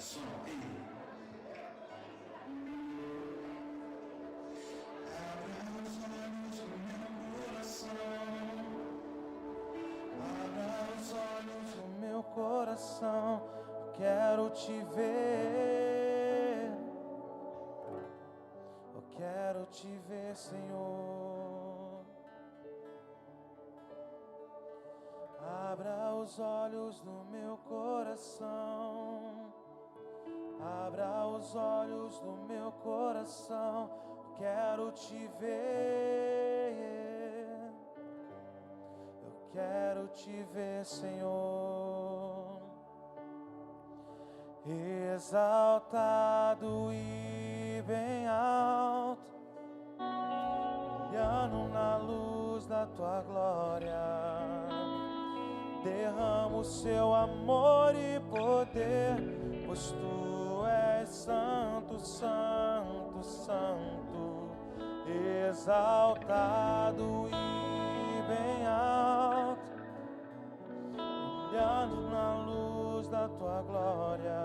Som e abra os olhos do meu coração. Abra os olhos do meu coração. Quero te ver. Eu quero te ver, Senhor. Abra os olhos do meu coração. Abra os olhos do meu coração. Quero te ver. Eu quero te ver, Senhor. Exaltado e bem alto, brilhando na luz da tua glória. Derrama o seu amor e poder, pois tu és santo, santo, santo. Exaltado e bem alto, brilhando na luz da tua glória.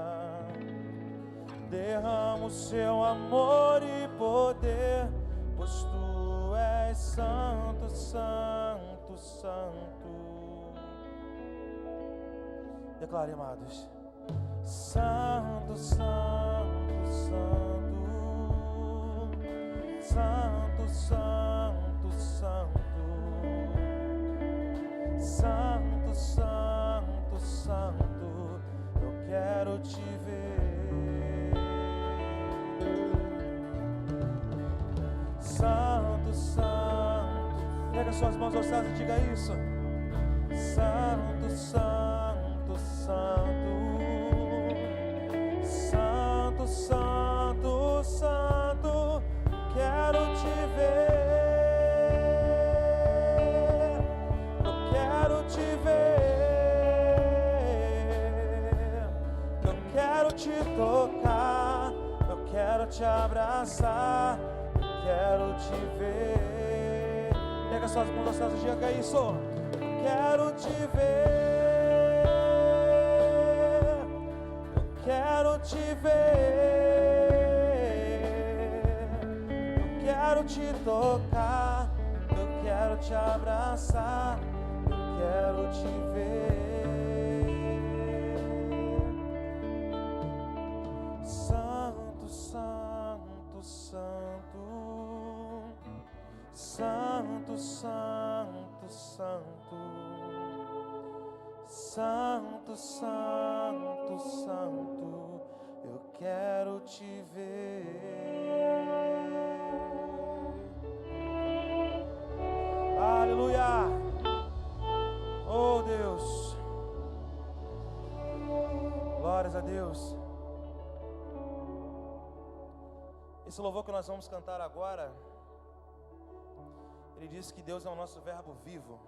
Derrama o seu amor e poder, pois tu és santo, santo, santo. Declare, amados. Santo, santo, santo. Santo, santo, santo. Santo, santo, santo. Eu quero te ver. Santo, santo. Pega suas mãos aos céus e diga isso. Santo, santo, santo. Santo, santo, santo. Quero te ver. Eu quero te ver. Eu quero te tocar. Eu quero te abraçar. Eu quero te ver. Pega suas mãos aos céus e diga isso. Eu quero te ver. Eu quero te ver. Eu quero te tocar. Eu quero te abraçar. Eu quero te ver. Santo, santo, santo. Santo, santo, santo. Santo, santo, santo. Eu quero te ver. Aleluia. Oh Deus. Glórias a Deus. Esse louvor que nós vamos cantar agora, ele diz que Deus é o nosso verbo vivo.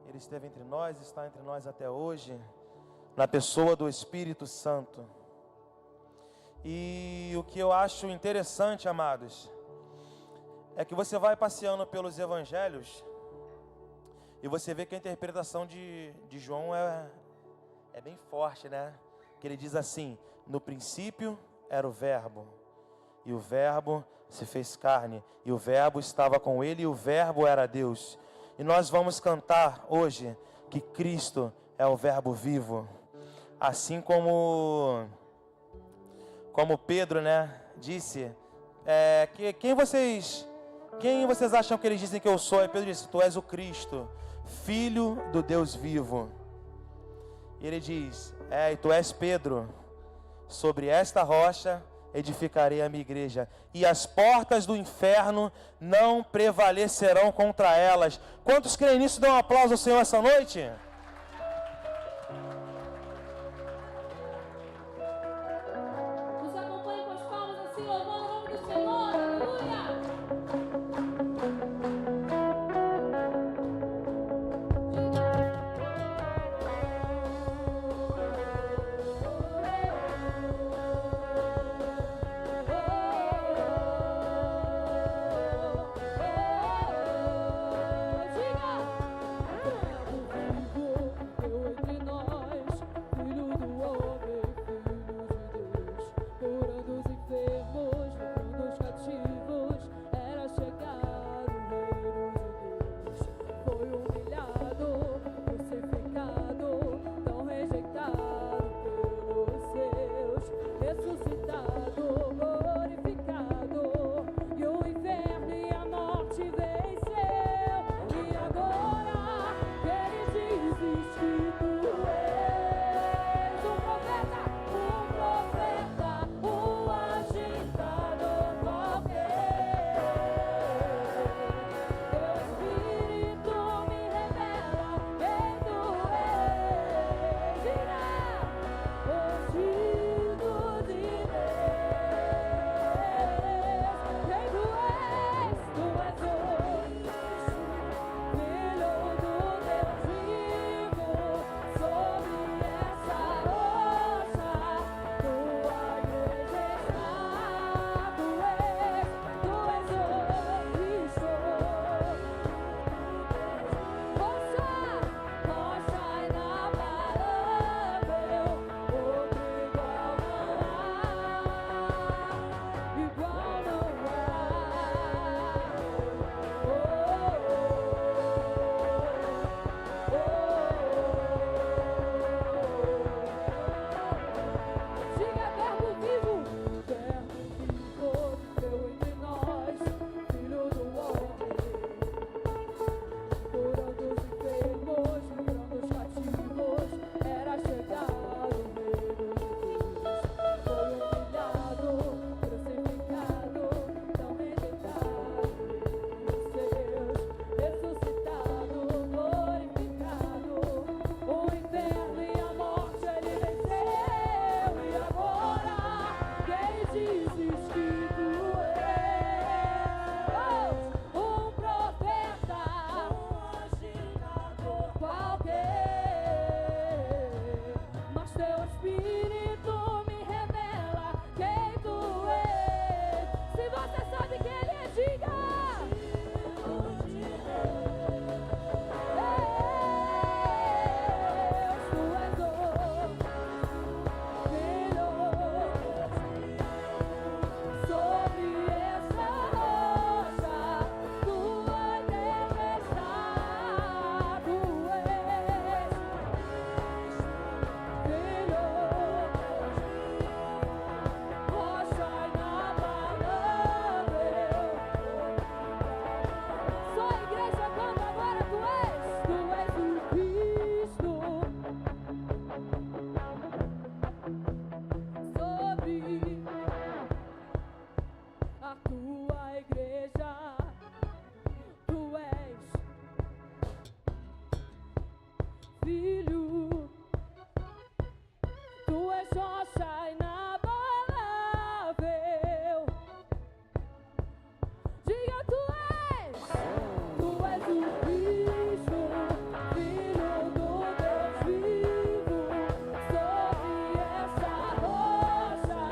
Ele esteve entre nós, está entre nós até hoje, na pessoa do Espírito Santo. E o que eu acho interessante, amados, é que você vai passeando pelos evangelhos e você vê que a interpretação de João é bem forte, né? Que ele diz assim: no princípio era o verbo, e o verbo se fez carne, e o verbo estava com ele, e o verbo era Deus. E nós vamos cantar hoje que Cristo é o verbo vivo. Assim como Pedro, né, disse, quem vocês acham que eles dizem que eu sou? E Pedro disse: tu és o Cristo, Filho do Deus vivo. E ele diz: e tu és Pedro, sobre esta rocha edificarei a minha igreja, e as portas do inferno não prevalecerão contra elas. Quantos creem nisso? Dão um aplauso ao Senhor essa noite. Nos acompanhe com as palmas assim, louvando o nome do Senhor. Aleluia. Diga. és rocha inabalável. Diga, tu és o Cristo, Filho do Deus vivo. Sobre essa rocha,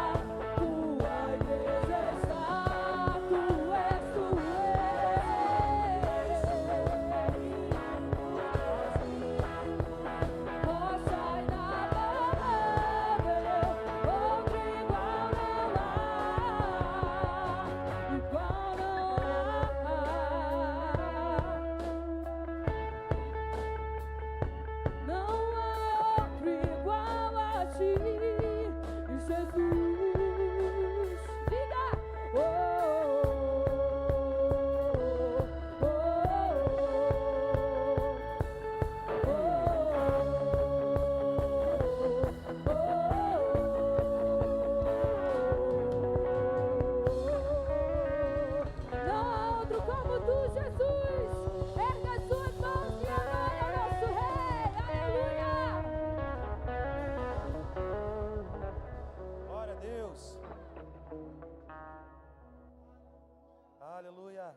tua igreja está. Tu és, tu és. Rocha inabalável, outro igual não há. Igual não há. Não há outro igual a ti, Jesus. Diga! Oh, oh, oh, Não há outro como tu, Jesus. Erga as suas mãos e adore ao nosso Rei. Aleluia. Glória a Deus. Aleluia.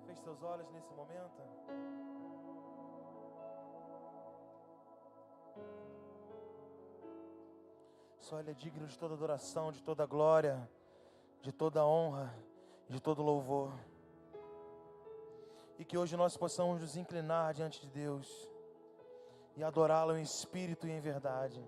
Feche seus olhos nesse momento. Só Ele é digno de toda adoração, de toda glória, de toda honra, de todo louvor. E que hoje nós possamos nos inclinar diante de Deus e adorá-lo em espírito e em verdade.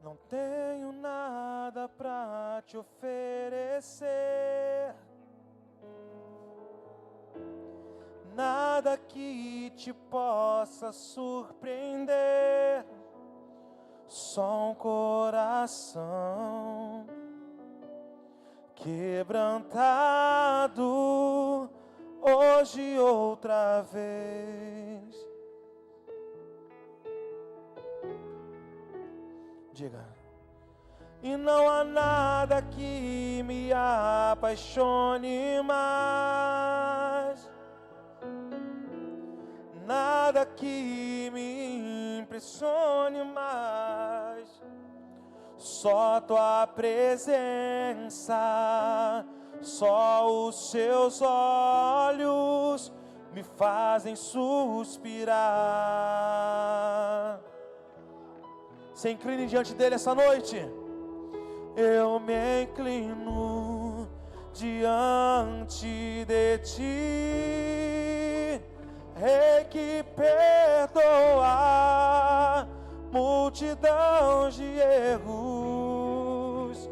Não tenho nada pra te oferecer, nada que te possa surpreender, só um coração quebrantado hoje outra vez. Diga. E não há nada que me apaixone mais, nada que me impressione mais, só tua presença, só os seus olhos me fazem suspirar. Se incline diante dele essa noite. Eu me inclino diante de ti, Rei que perdoa multidão de erros.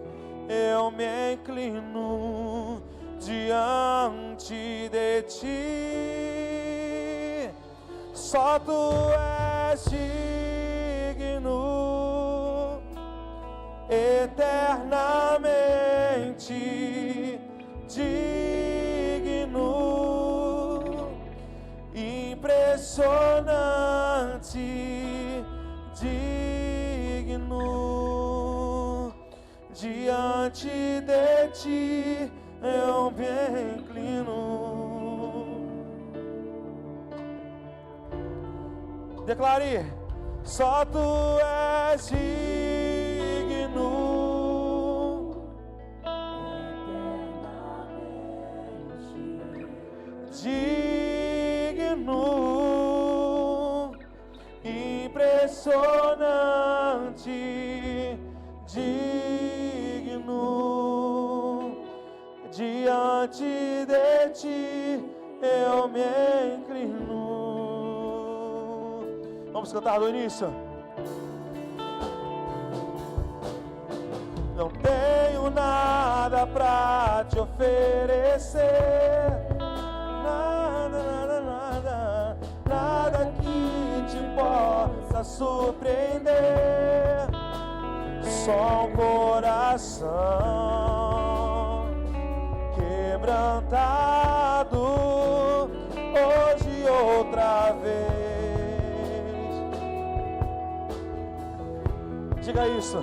Eu me inclino diante de ti, só tu és digno, eternamente digno, impressionante, digno. Diante de ti eu me inclino. Declare: só tu és digno, digno, impressionante, digno. Diante de ti eu me inclino. Vamos cantar do início. Não tenho nada pra te oferecer, nada, nada que te possa surpreender, só um coração quebrantado hoje outra vez. Diga isso.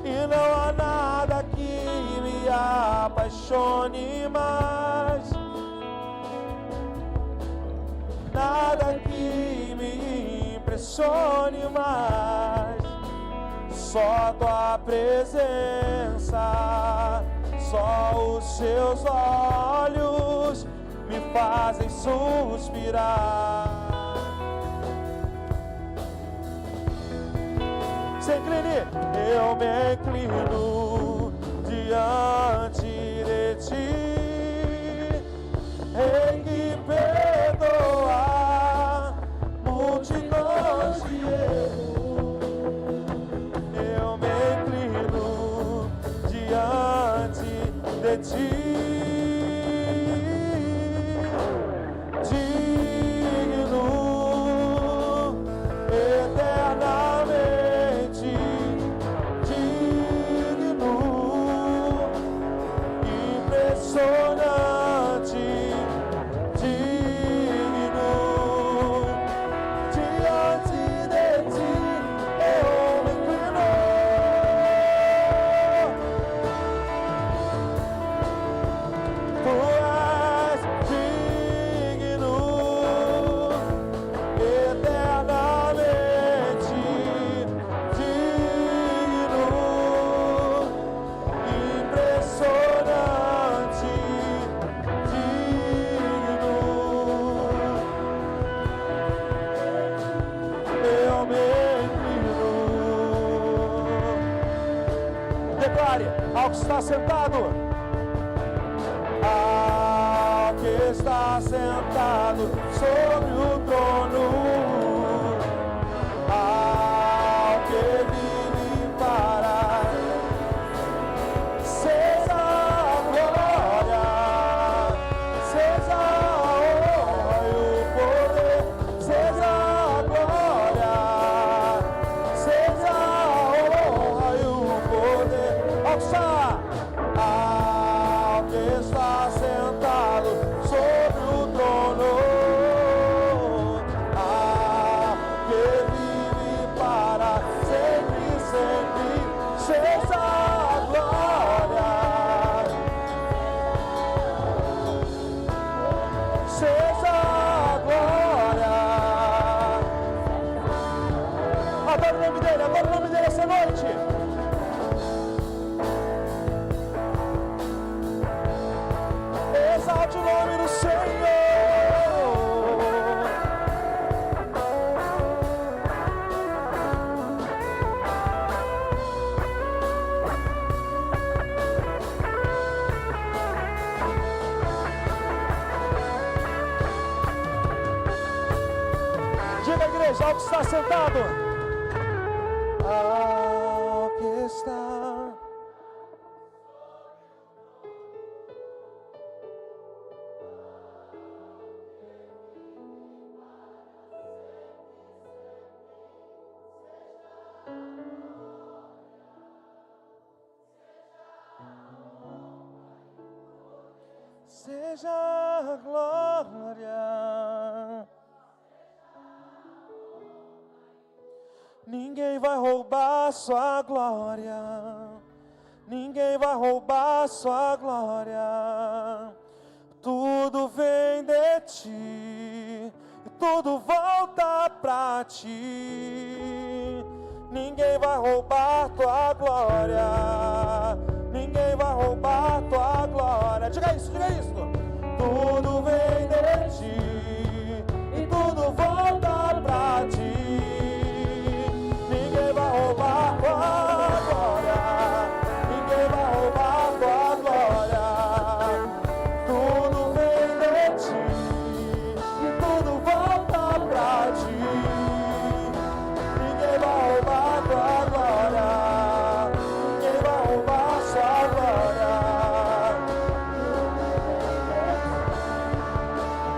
E não há nada que me apaixone questione mais, nada que me impressione mais, só tua presença, só os seus olhos me fazem suspirar. Se incline, eu me inclino diante de ti, Rei que perdoa multidões de erros. Eu me inclino diante de ti, digno eternamente, digno, impressionante, digno, diante de ti eu me inclino. Tu és digno eternamente, digno, impressionante, digno, eu me inclino. Declare ao que está sentado, ao que está sentado sobre o trono, ao que vive para seja a glória, seja a honra e o poder, seja a glória, seja a honra e o poder, ao que está sentado sobre o trono, ao que vive para sempre, sempre, seja a glória, seja a glória. Adore o nome dele, adore o nome dele essa noite. Exalte o nome do Senhor. Diga, igreja, ao que está sentado, ao que está. Seja a glória. Ninguém vai roubar sua glória. Ninguém vai roubar sua glória. Tudo vem de ti, e tudo volta pra ti. Ninguém vai roubar tua glória. Ninguém vai roubar tua glória. Diga isso, diga isso. Tudo vem de ti e tudo volta pra ti. Ninguém vai roubar tua glória. Ninguém vai roubar tua glória. Tudo vem de ti e tudo volta pra ti. Ninguém vai roubar tua glória. Ninguém vai roubar sua glória.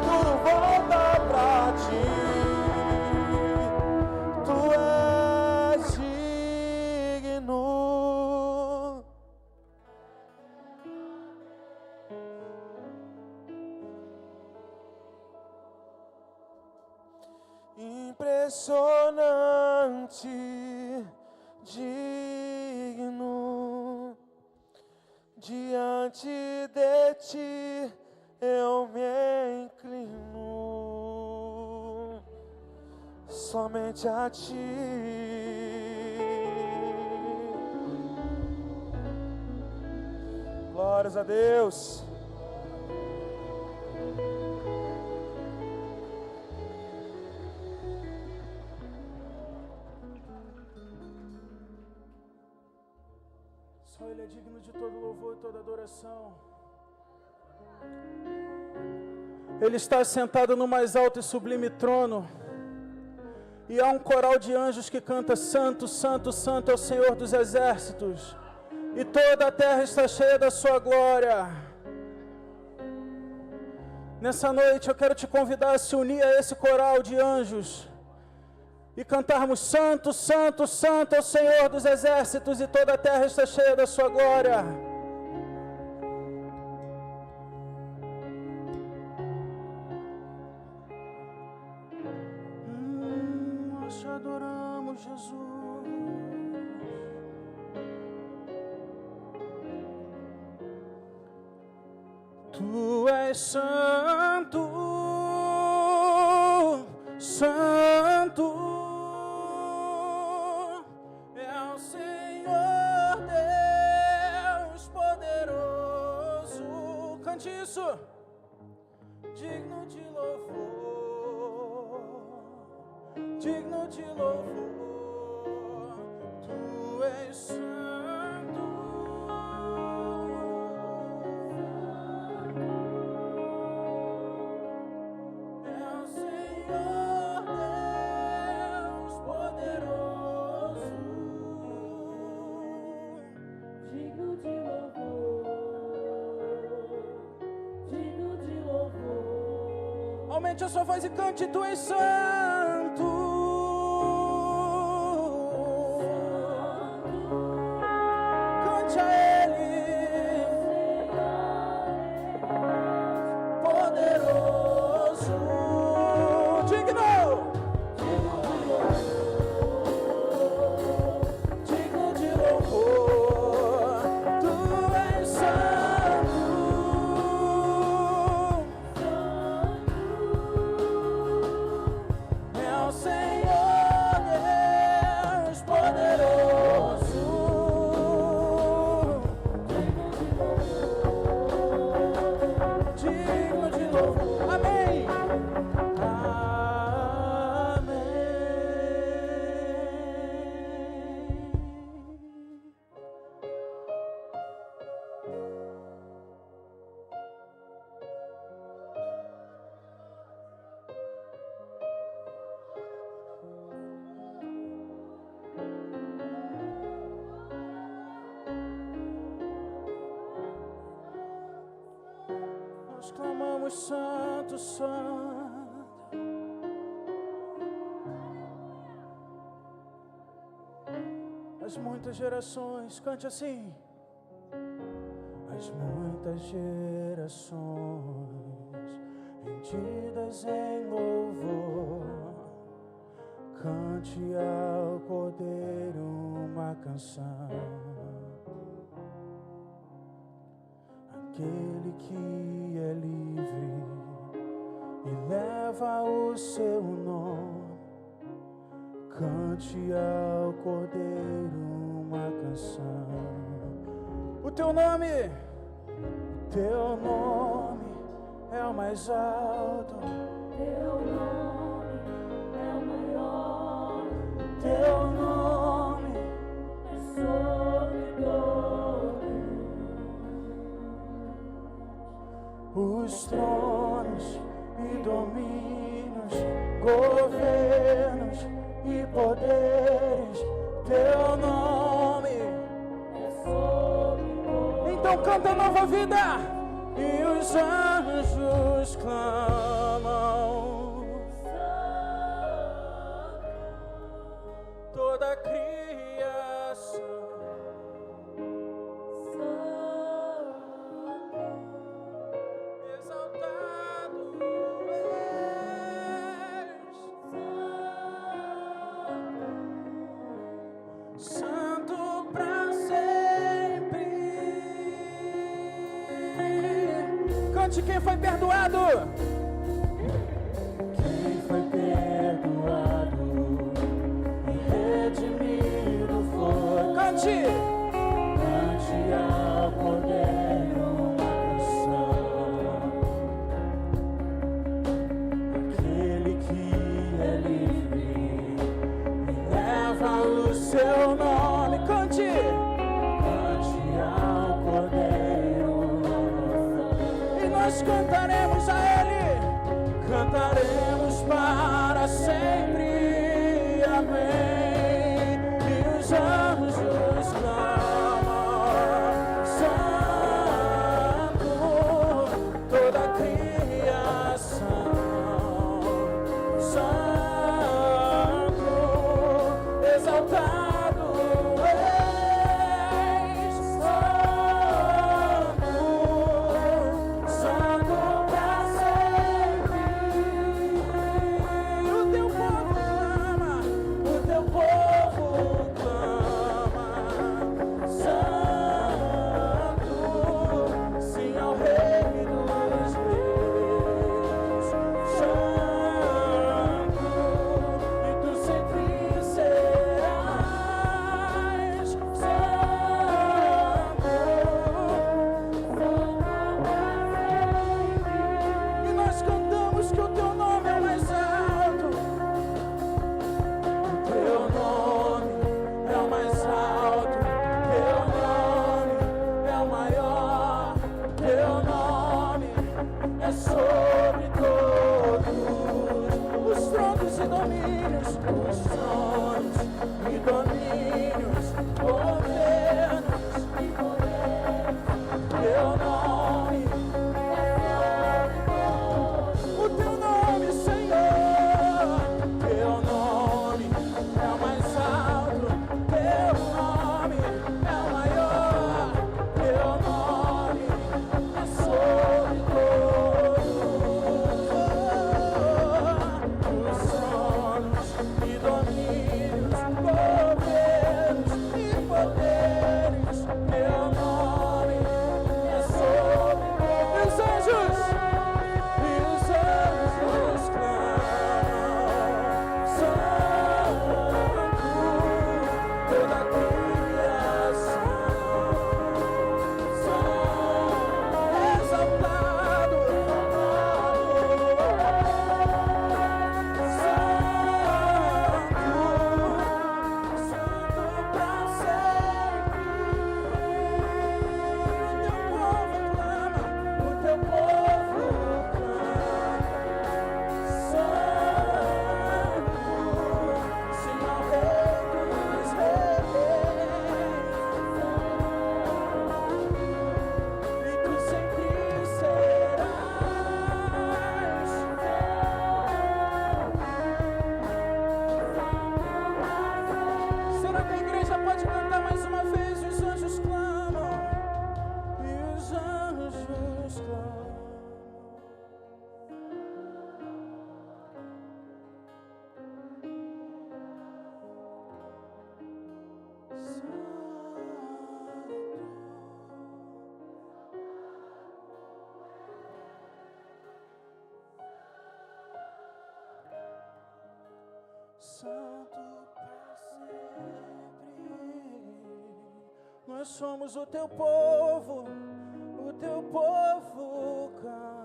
Tudo volta pra ti. Tu és digno. Impressionante, digno, diante ti eu me inclino, somente a ti. Glórias a Deus. Só Ele é digno de todo louvor e toda adoração. Ele está sentado no mais alto e sublime trono. E há um coral de anjos que canta: Santo, Santo, Santo é o Senhor dos exércitos. E toda a terra está cheia da sua glória. Nessa noite eu quero te convidar a se unir a esse coral de anjos e cantarmos: Santo, Santo, Santo é o Senhor dos exércitos, e toda a terra está cheia da sua glória. Nós te adoramos, Jesus. Tu és santo, santo é o Senhor Deus poderoso. Cante isso. Digno de louvor, digno de louvor. Tu és santo. Aumente a sua voz e cante: Tu és santo. Cante a Ele, poderoso, digno de louvor. Tu és santo. Nós clamamos: Santo, Santo. As muitas gerações, cante assim. As muitas gerações rendidas em louvor, cante ao Cordeiro uma canção. Aquele que é livre e leva o seu nome, cante ao Cordeiro uma canção. O teu nome é o mais alto. Teu nome é o maior. Teu nome é sobre todos. Os tronos e domínios, governos e poderes, teu nome É sobre todos. então canta nova vida. E os anjos clamam, toda a criação exaltado és, santo pra sempre. Cante quem foi perdoado. Quem foi perdoado e redimido foi. Cante. Cante ao Cordeiro uma canção. Aquele que é livre e leva o seu nome. Cante. Cante ao Cordeiro uma canção. E nós cantaremos a Ele. Cantaremos para sempre, amém. E os anjos clamam, santo, toda a criação, santo, exaltado és, santo, santo pra sempre. O teu povo clama. O teu povo clama, santo, sim ao Rei dos Reis, santo, e tu sempre serás, santo, E nós cantamos que o teu nome é o mais alto. teu nome é o mais alto, teu nome é o maior, teu nome é sobre todos Os tronos e domínios. os tronos e domínios, governos e poderes. Teu nome O teu nome, Senhor. Teu nome é o mais alto, teu nome é o maior, teu nome é sobre todos os tronos e domínios, governos e poderes. Teu nome é sobre todos. Os anjos. E os anjos clamam, santo, toda a criação, santo, exaltado, santo pra sempre. O teu povo clama, santo, sim ao Rei dos Reis, e tu sempre serás. Será que a igreja pode cantar mais uma vez? Os anjos clamam. E os anjos clamam. Santo para sempre. Nós somos o teu povo canta.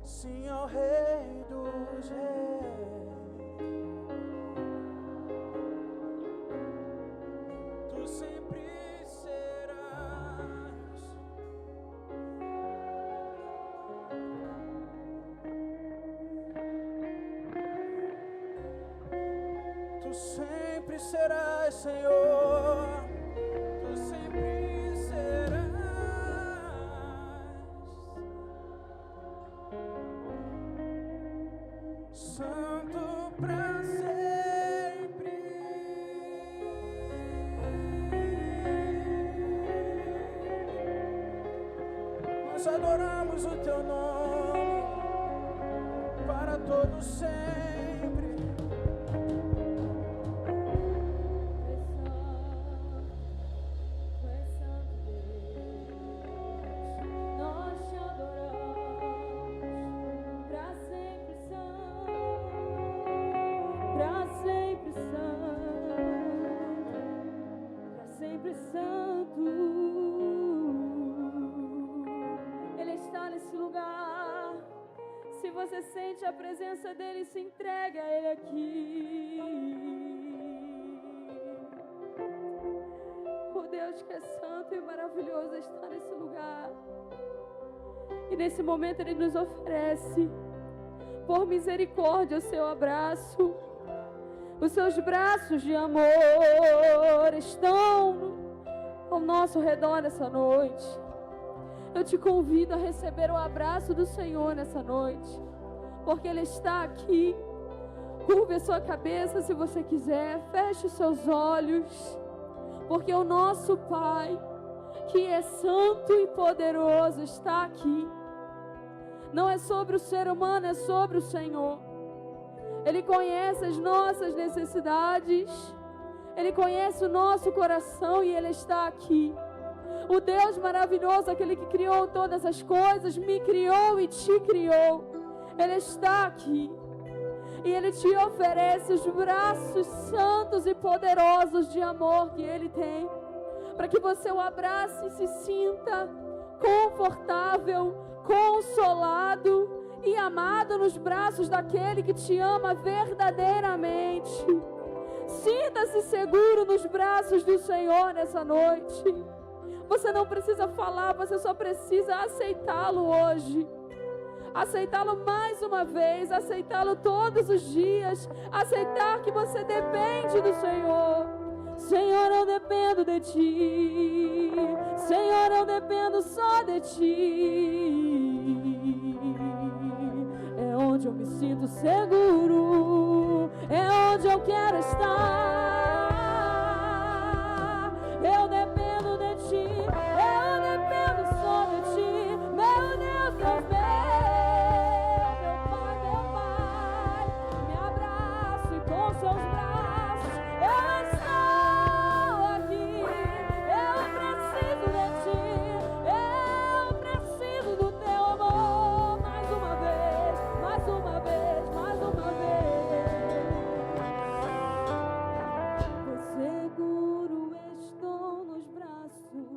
Sim ao Rei dos Reis. Tu sempre serás. Tu sempre serás, Senhor. Tu sempre serás. Santo pra sempre. Nós adoramos o teu nome para todo sempre. para sempre santo. Ele está nesse lugar. Se você sente a presença dele, se entrega a ele aqui. O Deus que é santo e maravilhoso está nesse lugar. E nesse momento ele nos oferece, por misericórdia, o seu abraço. Os seus braços de amor estão ao nosso redor nessa noite. Eu te convido a receber o abraço do Senhor nessa noite, porque Ele está aqui. Curve a sua cabeça se você quiser, feche os seus olhos, porque o nosso Pai, que é santo e poderoso, está aqui. Não é sobre o ser humano, é sobre o Senhor. Ele conhece as nossas necessidades, Ele conhece o nosso coração e Ele está aqui. O Deus maravilhoso, aquele que criou todas as coisas, me criou e te criou. Ele está aqui. E Ele te oferece os braços santos e poderosos de amor que Ele tem, para que você o abrace e se sinta confortável, consolado e amado nos braços daquele que te ama verdadeiramente. Sinta-se seguro nos braços do Senhor nessa noite. Você não precisa falar, você só precisa aceitá-lo hoje. Aceitá-lo mais uma vez, aceitá-lo todos os dias, aceitar que você depende do Senhor. Senhor, eu dependo de Ti. Senhor, eu dependo só de Ti. É onde eu me sinto seguro, é onde eu quero estar. Eu dependo de Ti, eu dependo só de Ti. Meu Deus, meu Pai, me abrace com seus braços. Eu estou aqui, eu preciso de Ti, eu preciso do Teu amor. Mais uma vez, mais uma vez, mais uma vez. Pois seguro estou nos braços.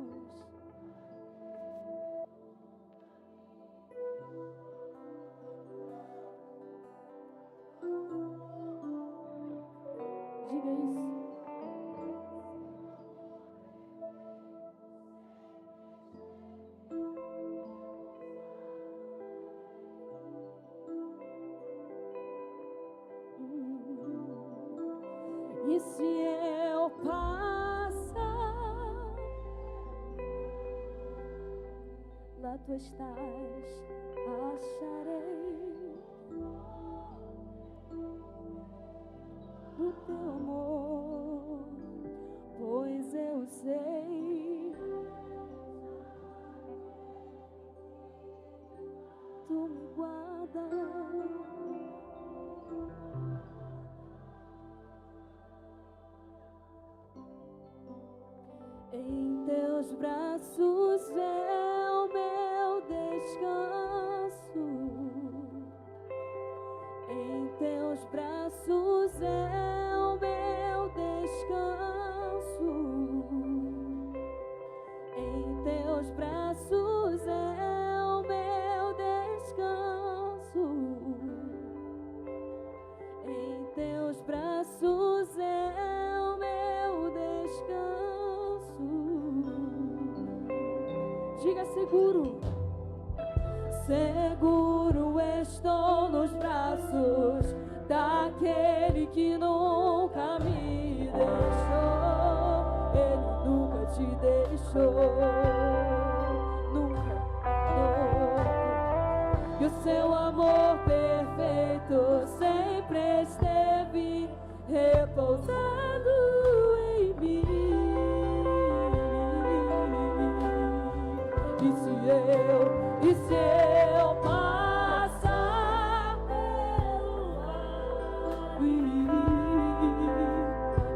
Diga isso. E se eu passar, lá Tu estás, acharei o Teu amor, pois eu sei, Tu me guardas. Em Teus braços é o meu descanso. Em Teus braços é o meu descanso. Em Teus braços é o meu descanso. Em Teus braços é o meu descanso. Diga seguro. Seguro estou nos braços daquele que nunca me deixou. Ele nunca te deixou. Nunca, nunca. E o seu amor perfeito sempre esteve repousado em mim. E se eu passar pelo mar,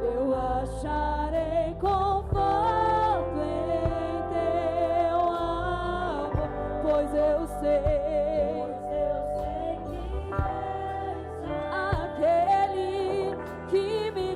eu acharei conforto em Teu amor, pois eu sei que és aquele que me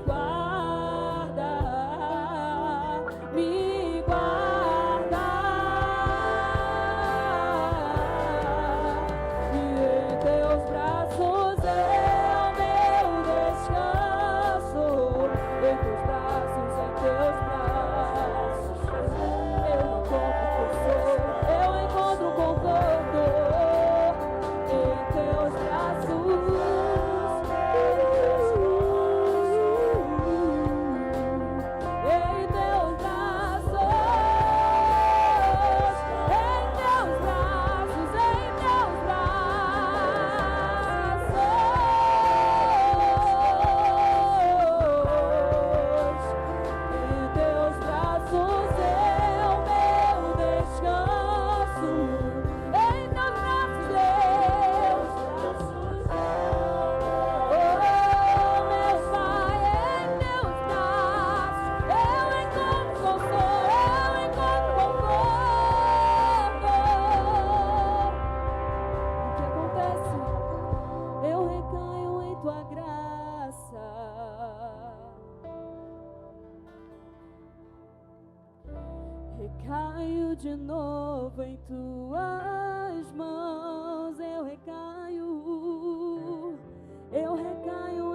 Recaio de novo em tuas mãos, eu recaio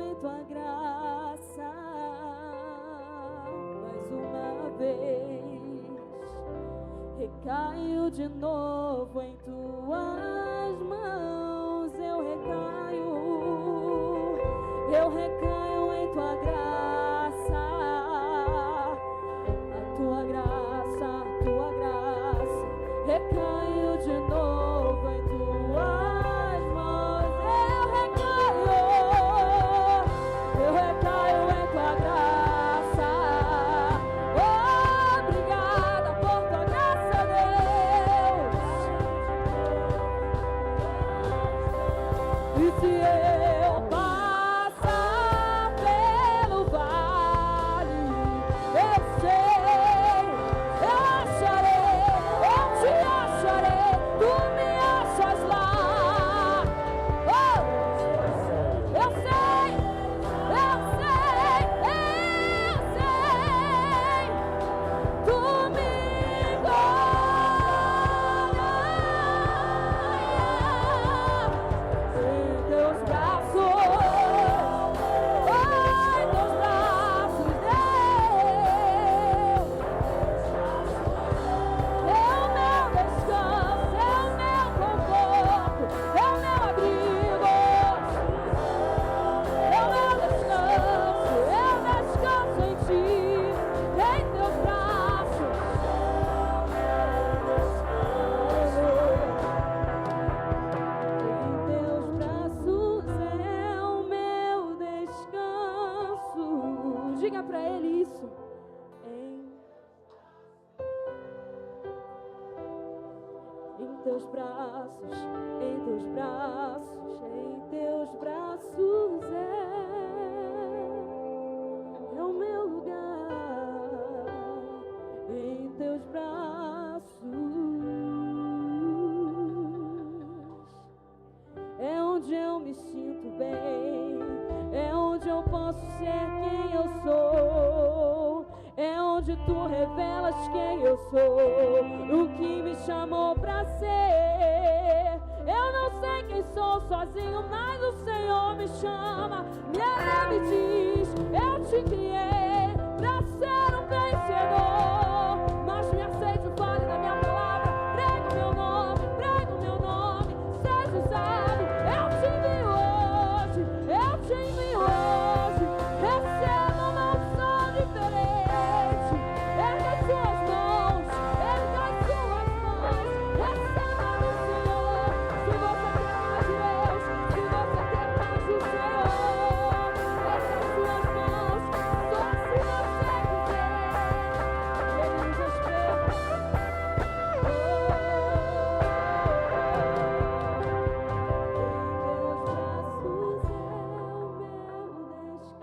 em tua graça, mais uma vez. Recaio de novo em tuas mãos, eu recaio em tua graça, recaio de novo em tuas mãos, eu recaio em tua graça. Obrigada por tua graça, Deus. E se eu passar pelo vale, eu sei, eu te acharei, tu me achas lá. Oh, eu sei, tu me enganas em teus braços, diga para ele isso. Em teus braços, em teus braços, em teus braços é o meu lugar. Em teus braços é onde eu me sinto bem, é onde eu posso ser quem eu sou, é onde tu revelas quem eu sou, o que me chamou pra ser. Eu não sei quem sou sozinho, mas o Senhor me chama, me eleva e diz: eu te criei pra ser um vencedor, mas me aceite, fale da minha palavra, prega o meu nome, seja usado. Eu te envio hoje, receba uma unção diferente. Erga as suas mãos, receba do Senhor. Se você quer mais de Deus, se você quer mais do Senhor, erga as suas mãos, só se você quiser. Ele nos espera. Em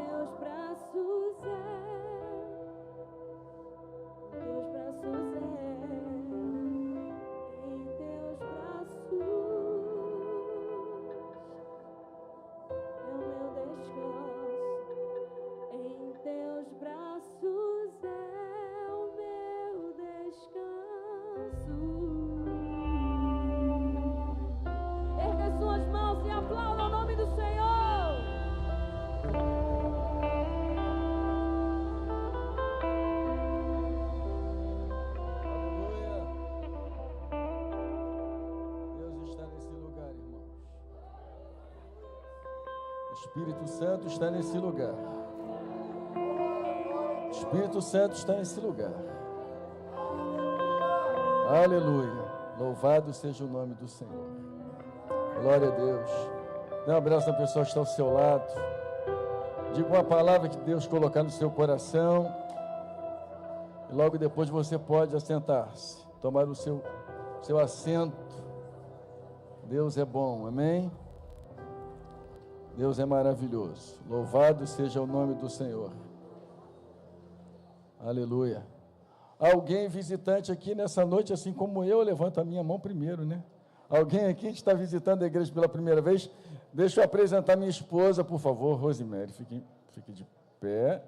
teus braços é o meu descanso. Em teus braços é o meu descanso. Erga as suas mãos e aplauda o nome do Senhor. Deus está nesse lugar, irmãos. O Espírito Santo está nesse lugar. O Espírito Santo está nesse lugar. Aleluia. Louvado seja o nome do Senhor. Glória a Deus. Dê um abraço na pessoa que está ao seu lado. Diga uma palavra que Deus colocar no seu coração. E logo depois você pode assentar-se, tomar o seu assento. Deus é bom, amém? Deus é maravilhoso. Louvado seja o nome do Senhor. Aleluia. Alguém visitante aqui nessa noite, assim como eu levanto a minha mão primeiro, né? Alguém aqui que está visitando a igreja pela primeira vez? Deixa eu apresentar minha esposa, por favor, Rosemary. Fique de pé.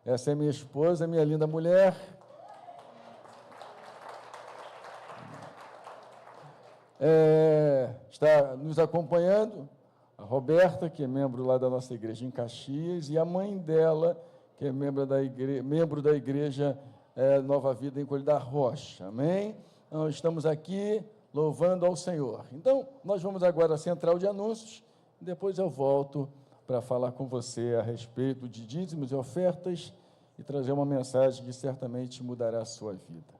Essa é minha esposa, minha linda mulher. Está nos acompanhando a Roberta, que é membro lá da nossa igreja em Caxias, e a mãe dela, que é membro da igreja Nova Vida em Coelho da Rocha. Amém? Então, estamos aqui louvando ao Senhor. Então, nós vamos agora à central de anúncios, depois eu volto para falar com você a respeito de dízimos e ofertas e trazer uma mensagem que certamente mudará a sua vida.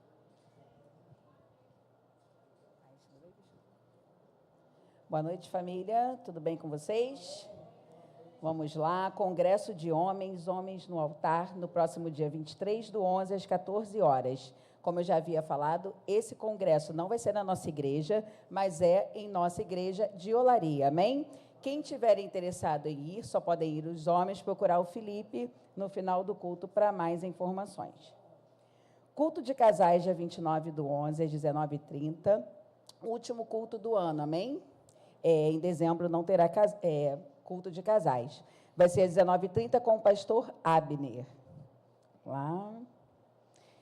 Boa noite, família. Tudo bem com vocês? Vamos lá. Congresso de Homens, Homens no Altar, no próximo dia 23/11, às 14 horas. Como eu já havia falado, esse congresso não vai ser na nossa igreja, mas é em nossa igreja de Olaria. Amém? Quem tiver interessado em ir, só podem ir os homens, procurar o Felipe no final do culto para mais informações. Culto de casais, dia 29/11, às 19h30. Último culto do ano, amém? Em dezembro não terá culto de casais. Vai ser às 19h30 com o pastor Abner. Lá.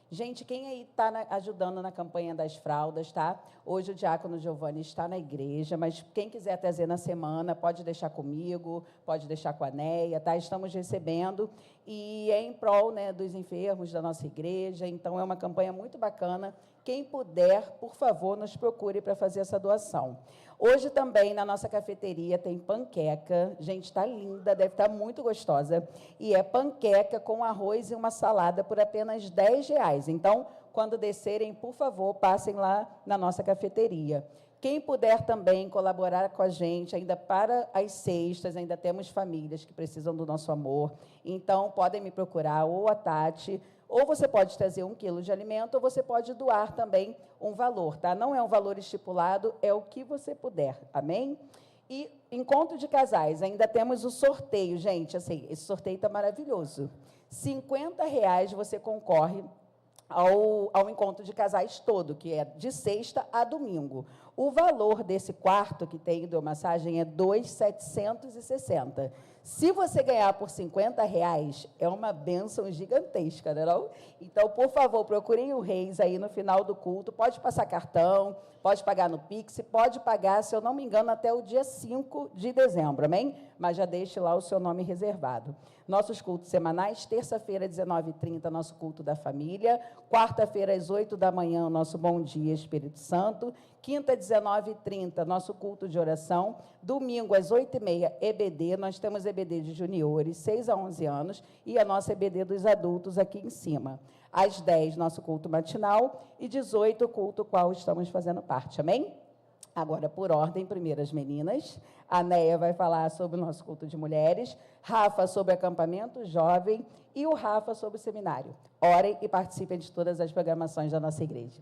Gente, quem aí está ajudando na campanha das fraldas, tá? Hoje o diácono Giovanni está na igreja, mas quem quiser trazer na semana, pode deixar comigo, pode deixar com a Neia, tá? Estamos recebendo e é em prol, né, dos enfermos da nossa igreja, então é uma campanha muito bacana. Quem puder, por favor, nos procure para fazer essa doação. Hoje também, na nossa cafeteria, tem panqueca. Gente, está linda, deve estar muito gostosa. E é panqueca com arroz e uma salada por apenas R$10. Então, quando descerem, por favor, passem lá na nossa cafeteria. Quem puder também colaborar com a gente, ainda para as sextas, ainda temos famílias que precisam do nosso amor. Então, podem me procurar, ou a Tati, ou você pode trazer 1 quilo de alimento, ou você pode doar também um valor, tá? Não é um valor estipulado, é o que você puder, amém? E encontro de casais, ainda temos o sorteio, gente, assim, esse sorteio está maravilhoso. R$50 você concorre ao encontro de casais todo, que é de sexta a domingo. O valor desse quarto que tem hidromassagem é R$2.760. Se você ganhar por R$50, é uma bênção gigantesca, não é? Então, por favor, procurem o Reis aí no final do culto. Pode passar cartão, pode pagar no Pix, pode pagar, se eu não me engano, até o dia 5 de dezembro, amém? Mas já deixe lá o seu nome reservado. Nossos cultos semanais, terça-feira, 19h30, nosso culto da família. Quarta-feira, às 8 da manhã, nosso Bom Dia Espírito Santo. Quinta, 19h30, nosso culto de oração. Domingo, às 8h30, EBD. Nós temos EBD de juniores, 6 a 11 anos, e a nossa EBD dos adultos aqui em cima. Às 10, nosso culto matinal, e 18, o culto qual estamos fazendo parte, amém? Agora, por ordem, primeiro as meninas. A Neia vai falar sobre o nosso culto de mulheres, Rafa sobre acampamento jovem e o Rafa sobre o seminário. Orem e participem de todas as programações da nossa igreja.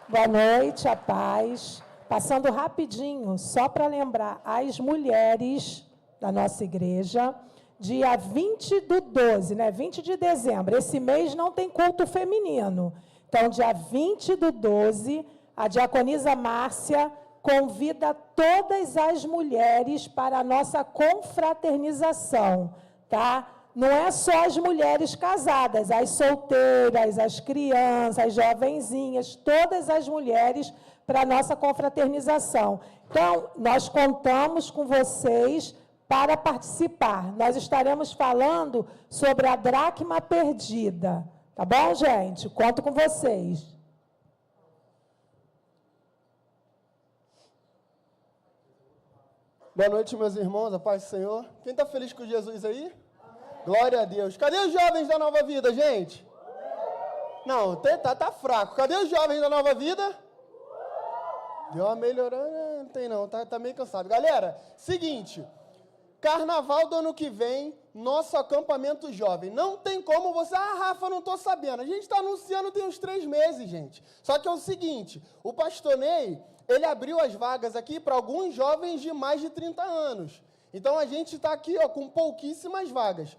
Boa noite, a paz. Passando rapidinho, só para lembrar as mulheres da nossa igreja, dia 20/12, né? 20 de dezembro. Esse mês não tem culto feminino. Então, dia 20/12, a diaconisa Márcia convida todas as mulheres para a nossa confraternização, tá? Não é só as mulheres casadas, as solteiras, as crianças, as jovenzinhas, todas as mulheres para a nossa confraternização. Então, nós contamos com vocês para participar. Nós estaremos falando sobre a dracma perdida, tá bom, gente? Conto com vocês. Boa noite, meus irmãos, a paz do Senhor. Quem está feliz com Jesus aí? Amém. Glória a Deus. Cadê os jovens da Nova Vida, gente? Não, tá fraco. Cadê os jovens da Nova Vida? Deu uma melhorada, não tem não, tá meio cansado. Galera, seguinte, carnaval do ano que vem, nosso acampamento jovem. Não tem como você... Rafa, não estou sabendo. A gente está anunciando tem uns 3 meses, gente. Só que é o seguinte, o pastor Ney... ele abriu as vagas aqui para alguns jovens de mais de 30 anos. Então, a gente está aqui com pouquíssimas vagas.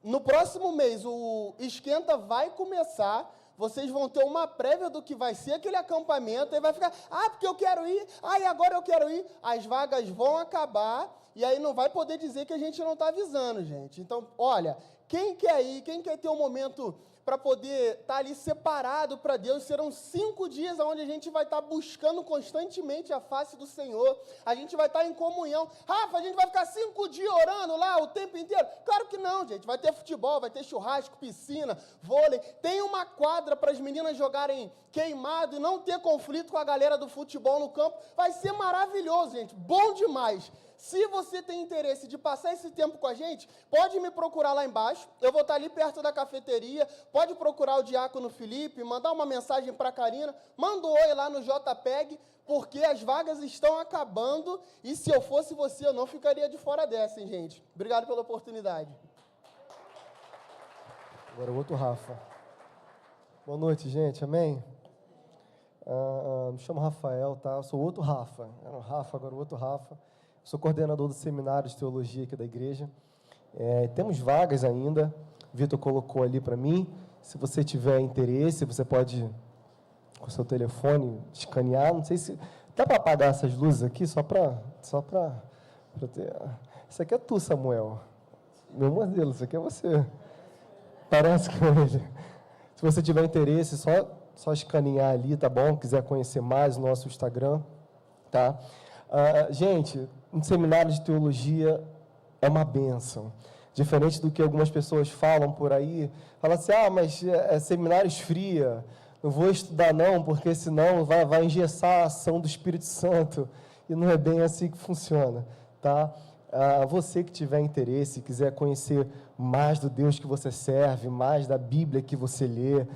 No próximo mês, o Esquenta vai começar, vocês vão ter uma prévia do que vai ser aquele acampamento, e vai ficar, porque eu quero ir, e agora eu quero ir. As vagas vão acabar, E aí não vai poder dizer que a gente não está avisando, gente. Então, olha, quem quer ir, quem quer ter um momento para poder estar ali separado para Deus, serão 5 dias onde a gente vai estar buscando constantemente a face do Senhor, a gente vai estar em comunhão. Rafa, a gente vai ficar 5 dias orando lá o tempo inteiro? Claro que não, gente, vai ter futebol, vai ter churrasco, piscina, vôlei, tem uma quadra para as meninas jogarem queimado e não ter conflito com a galera do futebol no campo, vai ser maravilhoso, gente, bom demais. Se você tem interesse de passar esse tempo com a gente, pode me procurar lá embaixo, eu vou estar ali perto da cafeteria, pode procurar o Diácono Felipe, mandar uma mensagem para a Karina, manda um oi lá no JPEG, porque as vagas estão acabando, e se eu fosse você, eu não ficaria de fora dessa, hein, gente? Obrigado pela oportunidade. Agora o outro Rafa. Boa noite, gente, amém? Me chamo Rafael, tá? Eu sou o outro Rafa. Era o Rafa, agora o outro Rafa. Sou coordenador do seminário de teologia aqui da igreja. Temos vagas ainda. O Vitor colocou ali para mim. Se você tiver interesse, você pode, com o seu telefone, escanear. Não sei se... Dá para apagar essas luzes aqui, só para ter... Isso aqui é tu, Samuel. Meu modelo, isso aqui é você. Parece com ele. Se você tiver interesse, só escanear ali, tá bom? Quiser conhecer mais o nosso Instagram, tá? Gente, um seminário de teologia é uma bênção. Diferente do que algumas pessoas falam por aí, fala assim, mas seminário esfria, não vou estudar não, porque senão vai engessar a ação do Espírito Santo. E não é bem assim que funciona, tá? Você que tiver interesse, quiser conhecer mais do Deus que você serve, mais da Bíblia que você lê,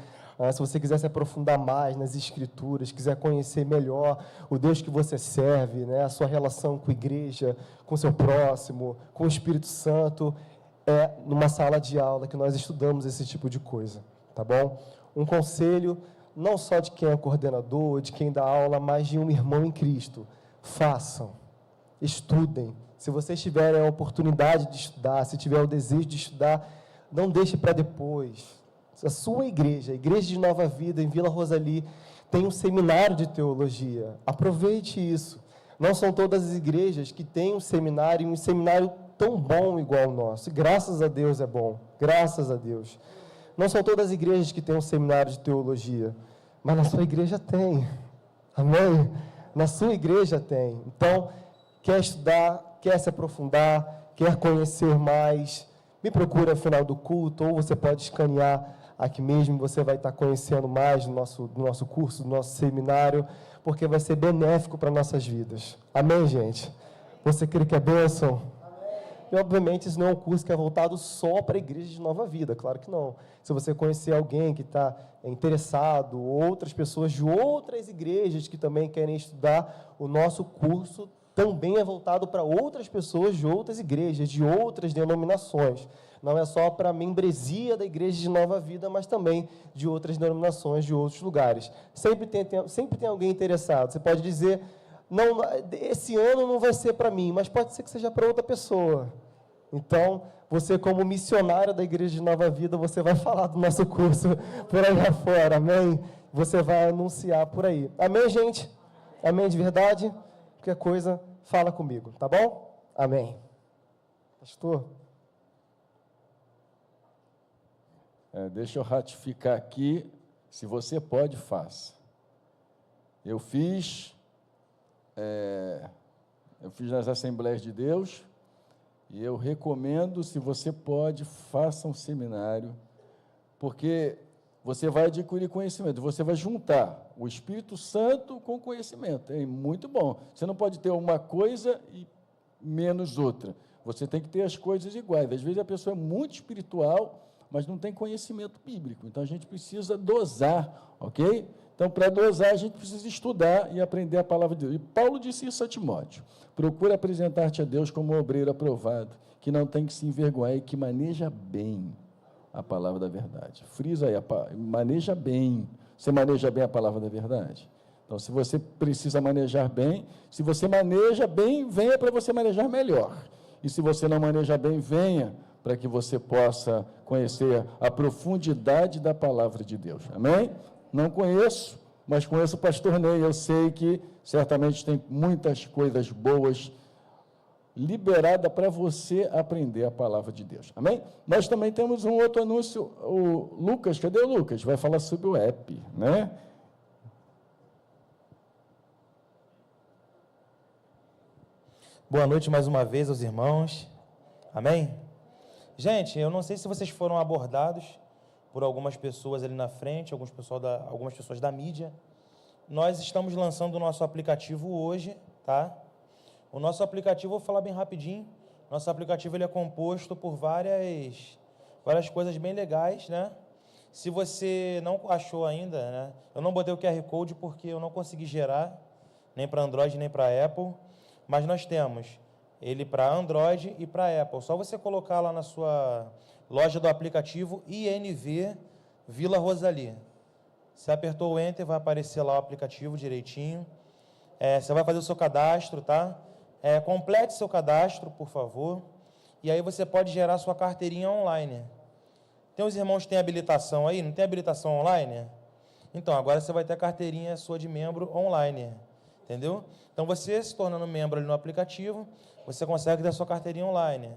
se você quiser se aprofundar mais nas Escrituras, quiser conhecer melhor o Deus que você serve, né, a sua relação com a igreja, com o seu próximo, com o Espírito Santo, é numa sala de aula que nós estudamos esse tipo de coisa, tá bom? Um conselho, não só de quem é coordenador, de quem dá aula, mas de um irmão em Cristo. Façam, estudem. Se vocês tiverem a oportunidade de estudar, se tiver o desejo de estudar, não deixe para depois. A sua igreja, a Igreja de Nova Vida, em Vila Rosali, tem um seminário de teologia. Aproveite isso. Não são todas as igrejas que têm um seminário tão bom igual o nosso. E graças a Deus é bom. Graças a Deus. Não são todas as igrejas que têm um seminário de teologia, mas na sua igreja tem. Amém? Na sua igreja tem. Então, quer estudar, quer se aprofundar, quer conhecer mais, me procura no final do culto, ou você pode escanear aqui mesmo, você vai estar conhecendo mais do nosso curso, do nosso seminário, porque vai ser benéfico para nossas vidas. Amém, gente? Você crê que é bênção? Amém. E, obviamente, isso não é um curso que é voltado só para a Igreja de Nova Vida, claro que não. Se você conhecer alguém que está interessado, outras pessoas de outras igrejas que também querem estudar, o nosso curso também é voltado para outras pessoas de outras igrejas, de outras denominações. Não é só para a membresia da Igreja de Nova Vida, mas também de outras denominações, de outros lugares. Sempre tem alguém interessado. Você pode dizer, não, esse ano não vai ser para mim, mas pode ser que seja para outra pessoa. Então, você como missionário da Igreja de Nova Vida, você vai falar do nosso curso por aí afora, amém? Você vai anunciar por aí. Amém, gente? Amém de verdade? Qualquer coisa, fala comigo, tá bom? Amém. Pastor? Deixa eu ratificar aqui, se você pode, faça. Eu fiz nas Assembleias de Deus, e eu recomendo, se você pode, faça um seminário, porque você vai adquirir conhecimento, você vai juntar o Espírito Santo com conhecimento, é muito bom. Você não pode ter uma coisa e menos outra, você tem que ter as coisas iguais. Às vezes a pessoa é muito espiritual, mas não tem conhecimento bíblico, então a gente precisa dosar, ok? Então, para dosar, a gente precisa estudar e aprender a palavra de Deus. E Paulo disse isso a Timóteo: procura apresentar-te a Deus como um obreiro aprovado, que não tem que se envergonhar e que maneja bem a palavra da verdade. Frisa aí, maneja bem. Você maneja bem a palavra da verdade? Então, se você precisa manejar bem, se você maneja bem, venha para você manejar melhor. E se você não maneja bem, venha para que você possa conhecer a profundidade da palavra de Deus. Amém? Não conheço, mas conheço o pastor Ney. Eu sei que certamente tem muitas coisas boas liberada para você aprender a palavra de Deus. Amém? Nós também temos um outro anúncio, o Lucas, cadê o Lucas? Vai falar sobre o app, né? Boa noite mais uma vez aos irmãos. Amém? Gente, eu não sei se vocês foram abordados por algumas pessoas ali na frente, algumas pessoas da mídia. Nós estamos lançando o nosso aplicativo hoje, tá? O nosso aplicativo, vou falar bem rapidinho, nosso aplicativo ele é composto por várias coisas bem legais, né? Se você não achou ainda, né? Eu não botei o QR Code porque eu não consegui gerar, nem para Android, nem para Apple, mas nós temos ele para Android e para Apple. Só você colocar lá na sua loja do aplicativo INV Vila Rosali. Você apertou o Enter, vai aparecer lá o aplicativo direitinho. Você vai fazer o seu cadastro, tá? Complete seu cadastro, por favor. E aí você pode gerar sua carteirinha online. Tem os irmãos que têm habilitação aí? Não tem habilitação online? Então, agora você vai ter a carteirinha sua de membro online. Entendeu? Então, você se tornando membro ali no aplicativo, você consegue ter a sua carteirinha online.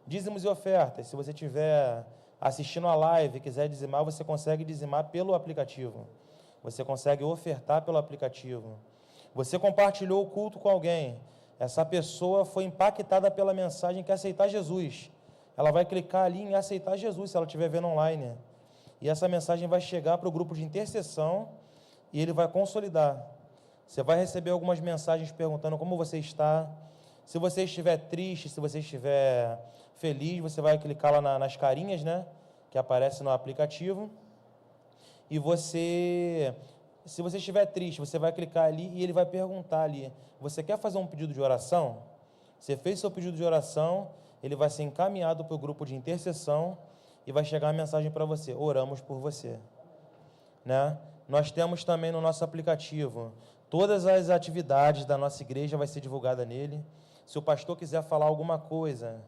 Dízimos e ofertas. Se você estiver assistindo a live e quiser dizimar, você consegue dizimar pelo aplicativo. Você consegue ofertar pelo aplicativo. Você compartilhou o culto com alguém. Essa pessoa foi impactada pela mensagem que aceitar Jesus. Ela vai clicar ali em aceitar Jesus, se ela estiver vendo online. E essa mensagem vai chegar para o grupo de intercessão e ele vai consolidar. Você vai receber algumas mensagens perguntando como você está. Se você estiver triste, se você estiver feliz, você vai clicar lá nas carinhas, né, que aparece no aplicativo. E se você estiver triste, você vai clicar ali e ele vai perguntar ali, você quer fazer um pedido de oração? Você fez seu pedido de oração, ele vai ser encaminhado para o grupo de intercessão e vai chegar uma mensagem para você, oramos por você. Né? Nós temos também no nosso aplicativo, todas as atividades da nossa igreja vai ser divulgada nele. Se o pastor quiser falar alguma coisa,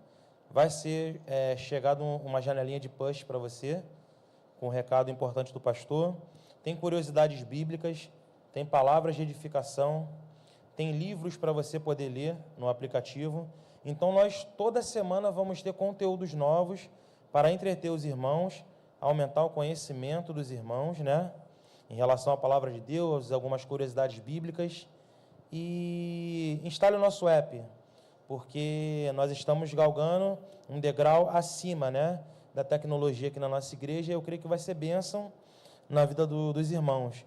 vai ser chegado uma janelinha de push para você, com um recado importante do pastor. Tem curiosidades bíblicas, tem palavras de edificação, tem livros para você poder ler no aplicativo. Então, nós toda semana vamos ter conteúdos novos para entreter os irmãos, aumentar o conhecimento dos irmãos, né? Em relação à palavra de Deus, algumas curiosidades bíblicas. E instale o nosso app, porque nós estamos galgando um degrau acima, né, da tecnologia aqui na nossa igreja, e eu creio que vai ser bênção na vida dos irmãos.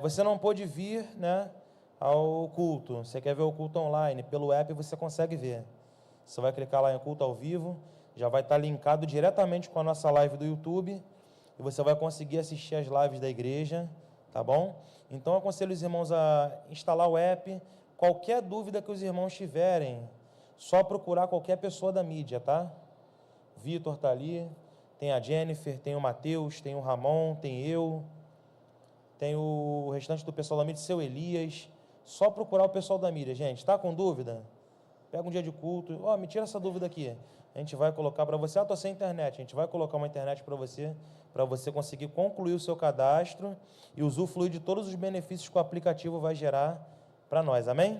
Você não pôde vir, né, ao culto, você quer ver o culto online, pelo app você consegue ver. Você vai clicar lá em culto ao vivo, já vai estar linkado diretamente com a nossa live do YouTube, e você vai conseguir assistir as lives da igreja, tá bom? Então, eu aconselho os irmãos a instalar o app. Qualquer dúvida que os irmãos tiverem, só procurar qualquer pessoa da mídia, tá? Vitor está ali, tem a Jennifer, tem o Mateus, tem o Ramon, tem eu, tem o restante do pessoal da mídia, seu Elias. Só procurar o pessoal da mídia, gente. Está com dúvida? Pega um dia de culto, me tira essa dúvida aqui. A gente vai colocar para você, estou sem internet, a gente vai colocar uma internet para você conseguir concluir o seu cadastro e usufruir de todos os benefícios que o aplicativo vai gerar para nós, amém?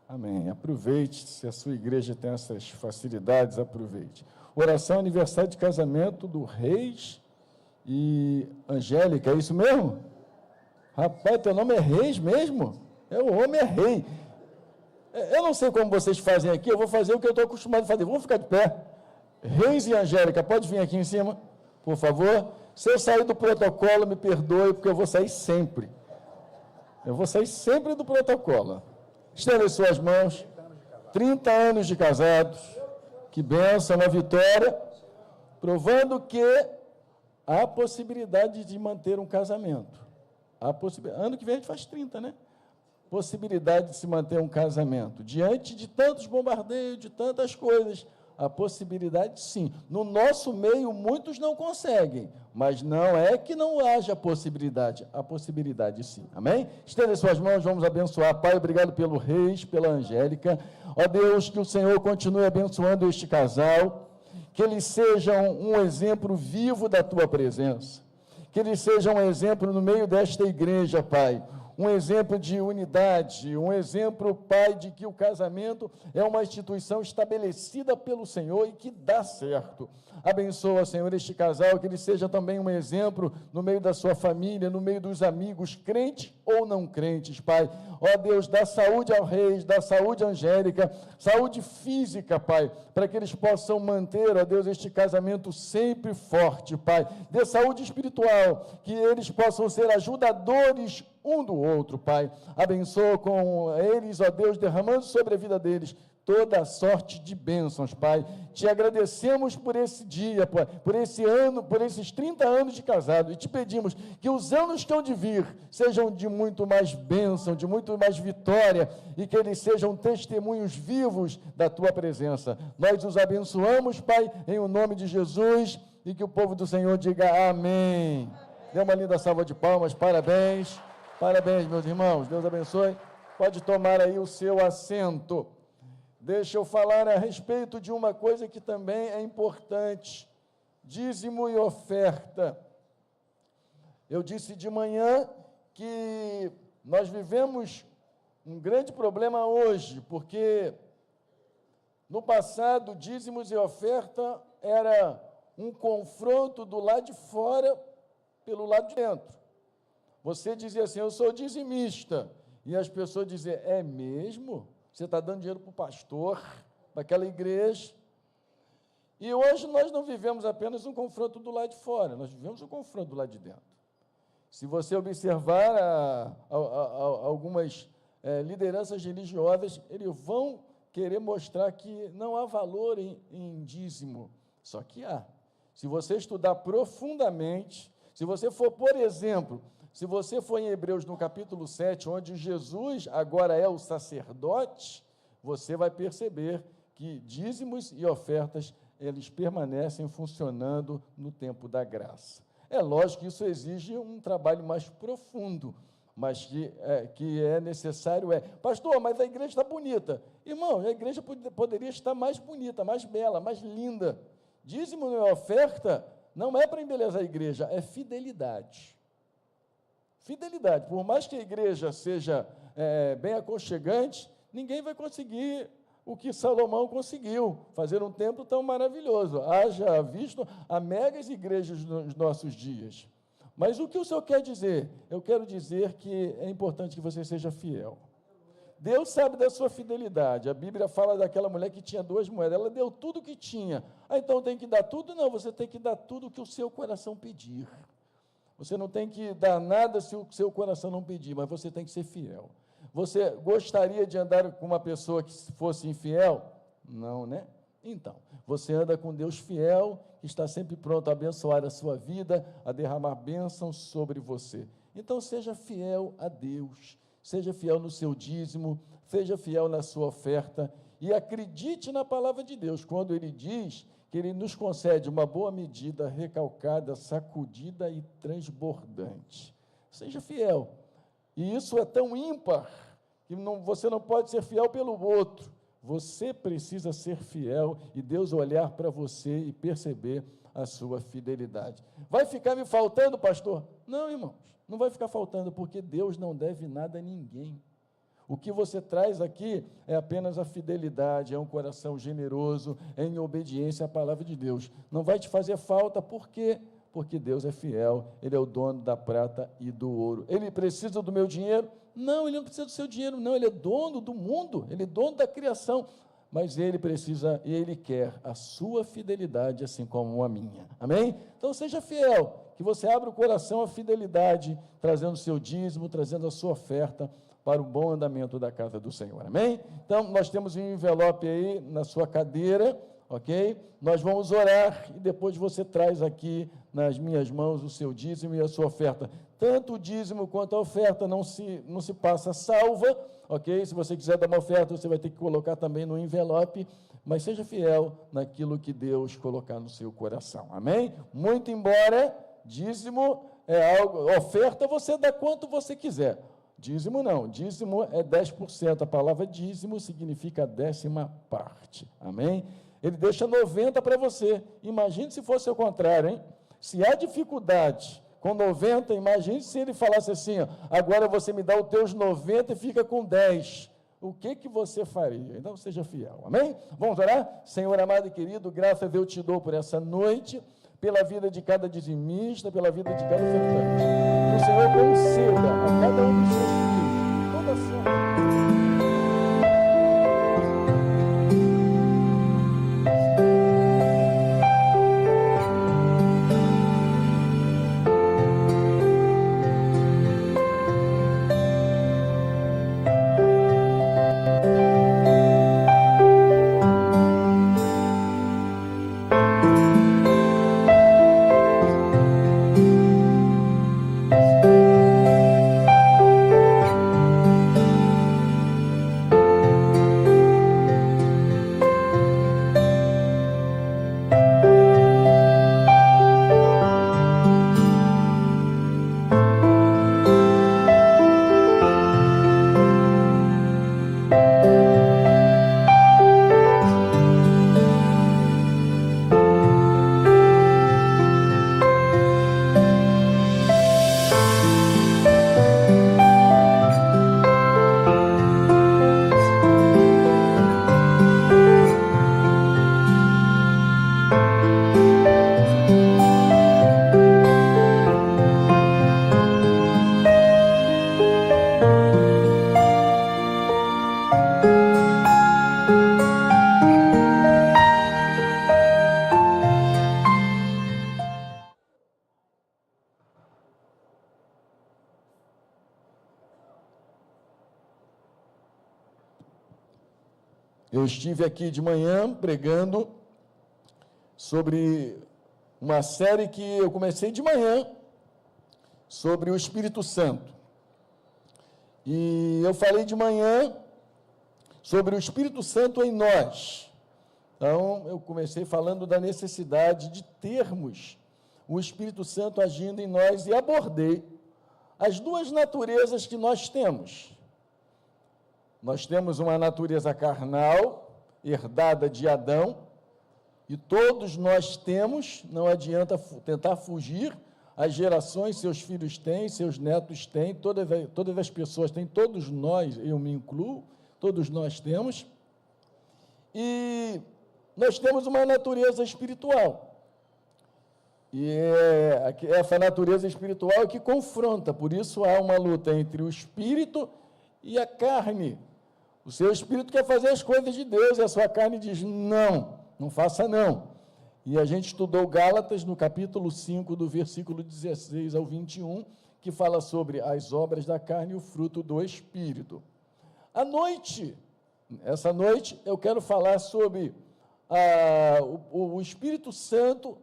Amém. Aproveite, se a sua igreja tem essas facilidades, aproveite. Oração aniversário de casamento do Reis e Angélica, é isso mesmo? Rapaz, teu nome é Reis mesmo? O homem é rei. Eu não sei como vocês fazem aqui, eu vou fazer o que eu estou acostumado a fazer. Vamos ficar de pé. Reis e Angélica, pode vir aqui em cima, por favor? Se eu sair do protocolo, me perdoe, porque eu vou sair sempre. Eu vou sair sempre do protocolo. Estenda as suas mãos. 30 anos de casados. Que bênção, uma vitória. Provando que há possibilidade de manter um casamento. Ano que vem a gente faz 30, né? Possibilidade de se manter um casamento. Diante de tantos bombardeios, de tantas coisas, a possibilidade sim. No nosso meio, muitos não conseguem, mas não é que não haja possibilidade. A possibilidade sim. Amém? Estenda suas mãos, vamos abençoar. Pai, obrigado pelo Reis, pela Angélica. Ó Deus, que o Senhor continue abençoando este casal, que eles sejam um exemplo vivo da Tua presença. Que eles sejam um exemplo no meio desta igreja, Pai. um exemplo de unidade, um exemplo, Pai, de que o casamento é uma instituição estabelecida pelo Senhor e que dá certo. Abençoa, Senhor, este casal, que ele seja também um exemplo no meio da sua família, no meio dos amigos, crentes ou não crentes, Pai. Ó Deus, dá saúde ao Reis, dá saúde à Angélica, saúde física, Pai, para que eles possam manter, ó Deus, este casamento sempre forte, Pai. Dê saúde espiritual, que eles possam ser ajudadores um do outro, Pai. Abençoa com eles, ó Deus, derramando sobre a vida deles toda a sorte de bênçãos, Pai. Te agradecemos por esse dia, Pai, por esse ano, por esses 30 anos de casado, e te pedimos que os anos que hão de vir sejam de muito mais bênção, de muito mais vitória, e que eles sejam testemunhos vivos da Tua presença. Nós os abençoamos, Pai, em o nome de Jesus, e que o povo do Senhor diga amém. Dê uma linda salva de palmas, parabéns, parabéns, meus irmãos, Deus abençoe. Pode tomar aí o seu assento. Deixa eu falar a respeito de uma coisa que também é importante, dízimo e oferta. Eu disse de manhã que nós vivemos um grande problema hoje, porque no passado, dízimos e oferta era um confronto do lado de fora pelo lado de dentro. Você dizia assim, eu sou dizimista, e as pessoas diziam, é mesmo? Você está dando dinheiro para o pastor, para aquela igreja. E hoje nós não vivemos apenas um confronto do lado de fora, nós vivemos um confronto do lado de dentro. Se você observar algumas lideranças religiosas, eles vão querer mostrar que não há valor em dízimo. Só que há. Se você estudar profundamente, se você for, por exemplo, se você for em Hebreus, no capítulo 7, onde Jesus agora é o sacerdote, você vai perceber que dízimos e ofertas, eles permanecem funcionando no tempo da graça. É lógico que isso exige um trabalho mais profundo, mas que é necessário. Pastor, mas a igreja está bonita. Irmão, a igreja poderia estar mais bonita, mais bela, mais linda. Dízimo e oferta não é para embelezar a igreja, é fidelidade. Fidelidade. Por mais que a igreja seja bem aconchegante, ninguém vai conseguir o que Salomão conseguiu, fazer um templo tão maravilhoso. Haja visto a megas igrejas nos nossos dias. Mas o que o Senhor quer dizer? Eu quero dizer que é importante que você seja fiel. Deus sabe da sua fidelidade. A Bíblia fala daquela mulher que tinha 2 moedas. Ela deu tudo o que tinha. Então tem que dar tudo? Não, você tem que dar tudo o que o seu coração pedir. Você não tem que dar nada se o seu coração não pedir, mas você tem que ser fiel. Você gostaria de andar com uma pessoa que fosse infiel? Não, né? Então, você anda com Deus fiel, que está sempre pronto a abençoar a sua vida, a derramar bênçãos sobre você. Então, seja fiel a Deus, seja fiel no seu dízimo, seja fiel na sua oferta e acredite na palavra de Deus, quando Ele diz que Ele nos concede uma boa medida, recalcada, sacudida e transbordante. Seja fiel. E isso é tão ímpar que você não pode ser fiel pelo outro. Você precisa ser fiel e Deus olhar para você e perceber a sua fidelidade. Vai ficar me faltando, pastor? Não, irmãos, não vai ficar faltando, porque Deus não deve nada a ninguém. O que você traz aqui é apenas a fidelidade, é um coração generoso, é em obediência à palavra de Deus. Não vai te fazer falta, por quê? Porque Deus é fiel, Ele é o dono da prata e do ouro. Ele precisa do meu dinheiro? Não, Ele não precisa do seu dinheiro, não. Ele é dono do mundo, Ele é dono da criação. Mas Ele precisa e Ele quer a sua fidelidade, assim como a minha. Amém? Então seja fiel, que você abra o coração à fidelidade, trazendo o seu dízimo, trazendo a sua oferta para o bom andamento da casa do Senhor. Amém? Então, nós temos um envelope aí na sua cadeira, ok? Nós vamos orar e depois você traz aqui nas minhas mãos o seu dízimo e a sua oferta. Tanto o dízimo quanto a oferta não se passa salva, ok? Se você quiser dar uma oferta, você vai ter que colocar também no envelope, mas seja fiel naquilo que Deus colocar no seu coração. Amém? Muito embora dízimo é algo, oferta você dá quanto você quiser. Dízimo não, dízimo é 10%, a palavra dízimo significa 10ª parte, amém? Ele deixa 90 para você, imagine se fosse o contrário, hein? Se há dificuldade com 90, imagine se ele falasse assim, ó, agora você me dá os teus 90 e fica com 10. O que você faria? Então, seja fiel. Amém? Vamos orar? Senhor amado e querido, graças eu te dou por essa noite, pela vida de cada dizimista, pela vida de cada ofertante. Que o Senhor conceda a cada um dos seus filhos toda a sua... Eu estive aqui de manhã pregando sobre uma série que eu comecei de manhã, sobre o Espírito Santo. E eu falei de manhã sobre o Espírito Santo em nós. Então, eu comecei falando da necessidade de termos o Espírito Santo agindo em nós e abordei as duas naturezas que nós temos. Nós temos uma natureza carnal, herdada de Adão, e todos nós temos, não adianta tentar fugir, as gerações, seus filhos têm, seus netos têm, todas as pessoas têm, todos nós, eu me incluo, todos nós temos, e nós temos uma natureza espiritual. E é essa natureza espiritual que confronta, por isso há uma luta entre o espírito e a carne. O seu espírito quer fazer as coisas de Deus, e a sua carne diz, não, não faça não. E a gente estudou Gálatas no capítulo 5, do versículo 16 ao 21, que fala sobre as obras da carne e o fruto do Espírito. Essa noite, eu quero falar sobre o Espírito Santo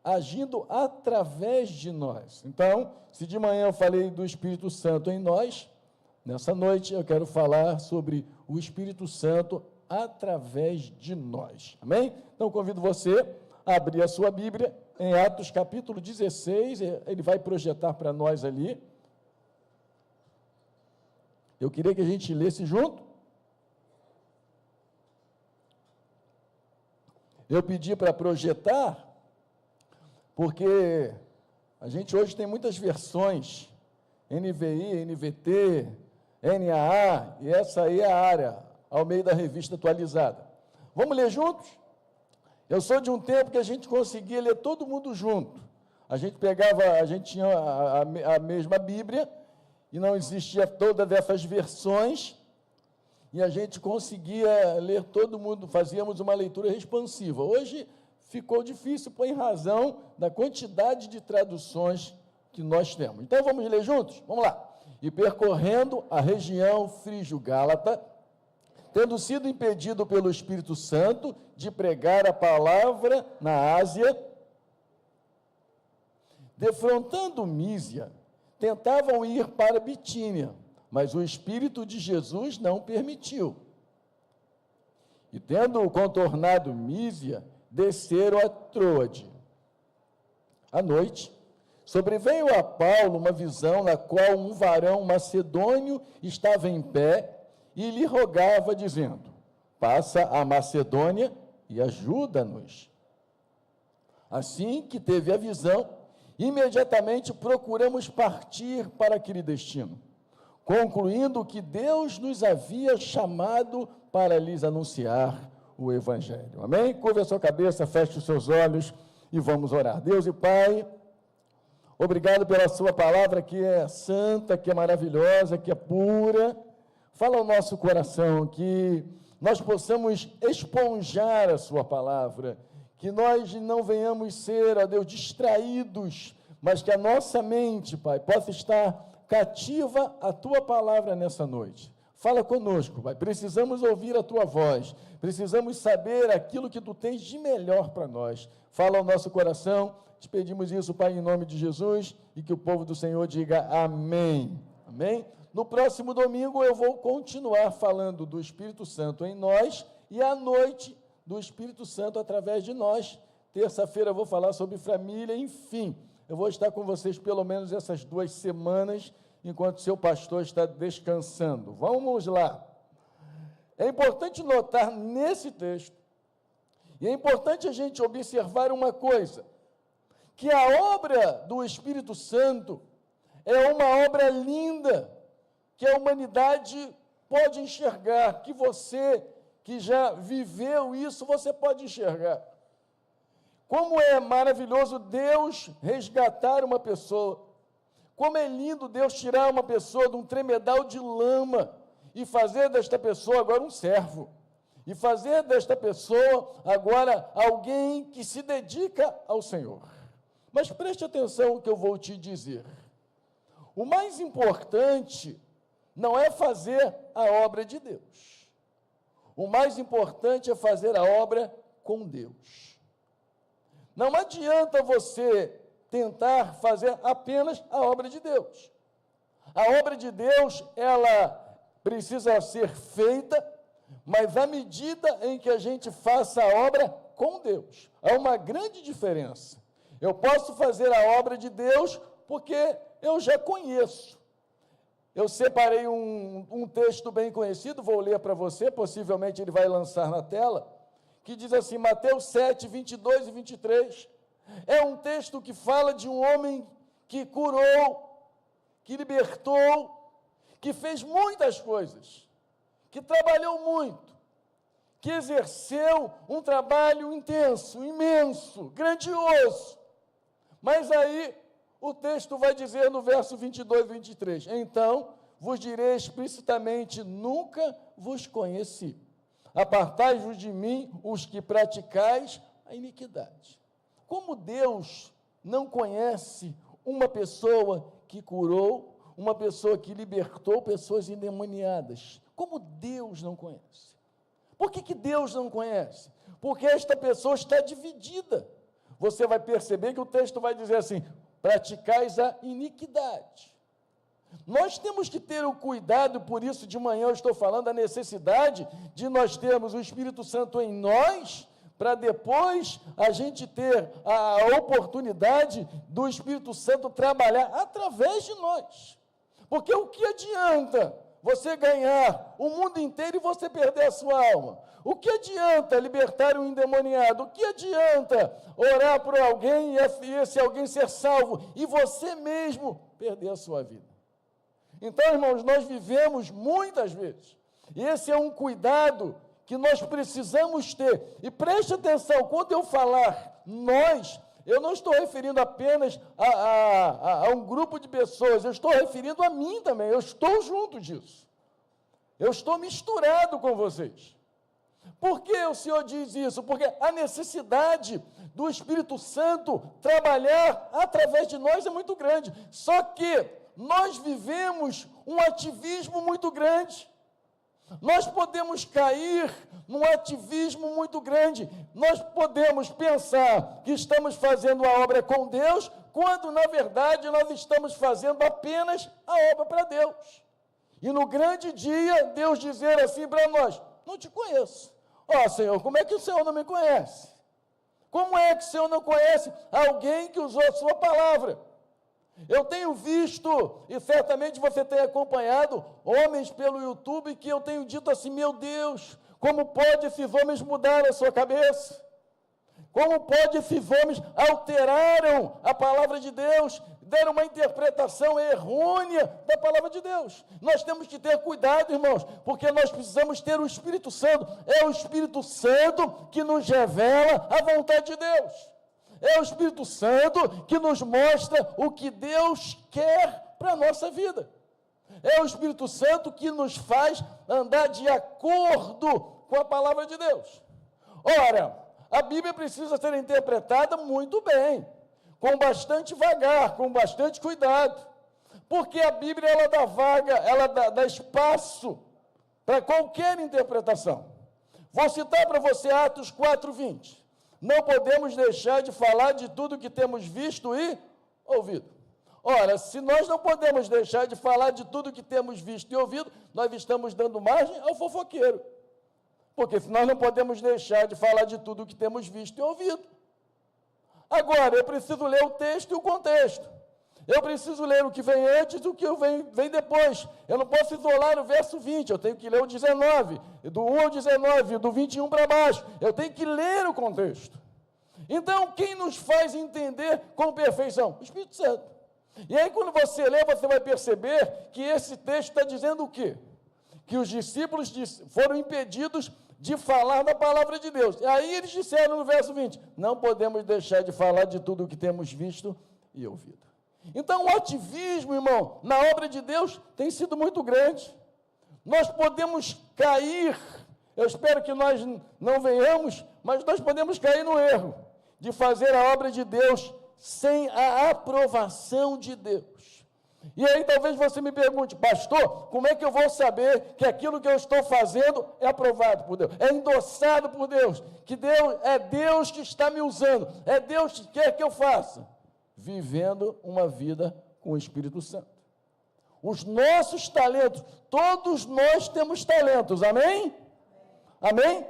agindo através de nós. Então, se de manhã eu falei do Espírito Santo em nós, nessa noite eu quero falar sobre o Espírito Santo através de nós. Amém? Então, convido você a abrir a sua Bíblia em Atos capítulo 16, ele vai projetar para nós ali. Eu queria que a gente lesse junto. Eu pedi para projetar, porque a gente hoje tem muitas versões, NVI, NVT, NAA, e essa aí é a área, ao meio da revista atualizada. Vamos ler juntos? Eu sou de um tempo que a gente conseguia ler todo mundo junto. A gente tinha a mesma Bíblia, e não existia todas essas versões, e a gente conseguia ler todo mundo, fazíamos uma leitura responsiva. Hoje ficou difícil, por razão da quantidade de traduções que nós temos. Então, vamos ler juntos? Vamos lá. E percorrendo a região frígio-gálata, tendo sido impedido pelo Espírito Santo de pregar a palavra na Ásia, defrontando Mísia, tentavam ir para Bitínia, mas o Espírito de Jesus não permitiu. E tendo contornado Mísia, desceram a Troade. À noite, sobreveio a Paulo uma visão na qual um varão macedônio estava em pé e lhe rogava, dizendo, passa a Macedônia e ajuda-nos. Assim que teve a visão, imediatamente procuramos partir para aquele destino, concluindo que Deus nos havia chamado para lhes anunciar o Evangelho. Amém? Curva a sua cabeça, feche os seus olhos e vamos orar. Deus e Pai, obrigado pela sua palavra que é santa, que é maravilhosa, que é pura. Fala ao nosso coração, que nós possamos esponjar a sua palavra, que nós não venhamos ser, ó Deus, distraídos, mas que a nossa mente, Pai, possa estar cativa à tua palavra nessa noite. Fala conosco, Pai, precisamos ouvir a tua voz, precisamos saber aquilo que tu tens de melhor para nós. Fala ao nosso coração, te pedimos isso, Pai, em nome de Jesus, e que o povo do Senhor diga amém. Amém? No próximo domingo eu vou continuar falando do Espírito Santo em nós, e à noite do Espírito Santo através de nós. Terça-feira eu vou falar sobre família, enfim, eu vou estar com vocês pelo menos essas 2 semanas, enquanto seu pastor está descansando. Vamos lá. É importante notar nesse texto, e é importante a gente observar uma coisa, que a obra do Espírito Santo é uma obra linda, que a humanidade pode enxergar, que você que já viveu isso, você pode enxergar. Como é maravilhoso Deus resgatar uma pessoa, como é lindo Deus tirar uma pessoa de um tremedal de lama e fazer desta pessoa agora um servo, e fazer desta pessoa agora alguém que se dedica ao Senhor. Mas preste atenção no que eu vou te dizer. O mais importante não é fazer a obra de Deus. O mais importante é fazer a obra com Deus. Não adianta você tentar fazer apenas a obra de Deus. A obra de Deus, ela precisa ser feita, mas à medida em que a gente faça a obra com Deus. Há uma grande diferença. Eu posso fazer a obra de Deus porque eu já conheço. Eu separei um texto bem conhecido, vou ler para você, possivelmente ele vai lançar na tela, que diz assim, Mateus 7, 22 e 23. É um texto que fala de um homem que curou, que libertou, que fez muitas coisas, que trabalhou muito, que exerceu um trabalho intenso, imenso, grandioso. Mas aí o texto vai dizer no verso 22 e 23, então vos direi explicitamente, nunca vos conheci. Apartai-vos de mim, os que praticais a iniquidade. Como Deus não conhece uma pessoa que curou, uma pessoa que libertou pessoas endemoniadas? Como Deus não conhece? Por que Deus não conhece? Porque esta pessoa está dividida. Você vai perceber que o texto vai dizer assim, praticais a iniquidade. Nós temos que ter o cuidado, por isso de manhã eu estou falando da necessidade de nós termos o Espírito Santo em nós, para depois a gente ter a oportunidade do Espírito Santo trabalhar através de nós. Porque o que adianta você ganhar o mundo inteiro e você perder a sua alma? O que adianta libertar um endemoniado? O que adianta orar por alguém e esse alguém ser salvo e você mesmo perder a sua vida? Então, irmãos, nós vivemos muitas vezes, e esse é um cuidado que nós precisamos ter. E preste atenção, quando eu falar nós, eu não estou referindo apenas a um grupo de pessoas, eu estou referindo a mim também, eu estou junto disso. Eu estou misturado com vocês. Por que o Senhor diz isso? Porque a necessidade do Espírito Santo trabalhar através de nós é muito grande. Só que nós vivemos um ativismo muito grande. Nós podemos cair num ativismo muito grande. Nós podemos pensar que estamos fazendo a obra com Deus, quando, na verdade, nós estamos fazendo apenas a obra para Deus. E no grande dia, Deus dizer assim para nós, não te conheço. Ó, Senhor, como é que o Senhor não me conhece? Como é que o Senhor não conhece alguém que usou a sua palavra? Eu tenho visto, e certamente você tem acompanhado, homens pelo YouTube que eu tenho dito assim, meu Deus, como pode esses homens mudar a sua cabeça? Como pode esses homens alteraram a palavra de Deus, deram uma interpretação errônea da palavra de Deus? Nós temos que ter cuidado, irmãos, porque nós precisamos ter o Espírito Santo. É o Espírito Santo que nos revela a vontade de Deus. É o Espírito Santo que nos mostra o que Deus quer para a nossa vida. É o Espírito Santo que nos faz andar de acordo com a palavra de Deus. Ora, a Bíblia precisa ser interpretada muito bem, com bastante vagar, com bastante cuidado, porque a Bíblia ela dá vaga, ela dá espaço para qualquer interpretação. Vou citar para você Atos 4:20. Não podemos deixar de falar de tudo que temos visto e ouvido. Ora, se nós não podemos deixar de falar de tudo que temos visto e ouvido, nós estamos dando margem ao fofoqueiro. Porque se nós não podemos deixar de falar de tudo que temos visto e ouvido. Agora, eu preciso ler o texto e o contexto. Eu preciso ler o que vem antes e o que vem depois. Eu não posso isolar o verso 20, eu tenho que ler o 19, do 1 ao 19, do 21 para baixo. Eu tenho que ler o contexto. Então, quem nos faz entender com perfeição? O Espírito Santo. E aí, quando você lê, você vai perceber que esse texto está dizendo o quê? Que os discípulos foram impedidos de falar da palavra de Deus. E aí eles disseram no verso 20, não podemos deixar de falar de tudo o que temos visto e ouvido. Então, o ativismo, irmão, na obra de Deus tem sido muito grande. Nós podemos cair, eu espero que nós não venhamos, mas nós podemos cair no erro de fazer a obra de Deus sem a aprovação de Deus. E aí talvez você me pergunte, pastor, como é que eu vou saber que aquilo que eu estou fazendo é aprovado por Deus, é endossado por Deus, que Deus que está me usando, é Deus que quer que eu faça? Vivendo uma vida com o Espírito Santo. Os nossos talentos, todos nós temos talentos, amém? Amém?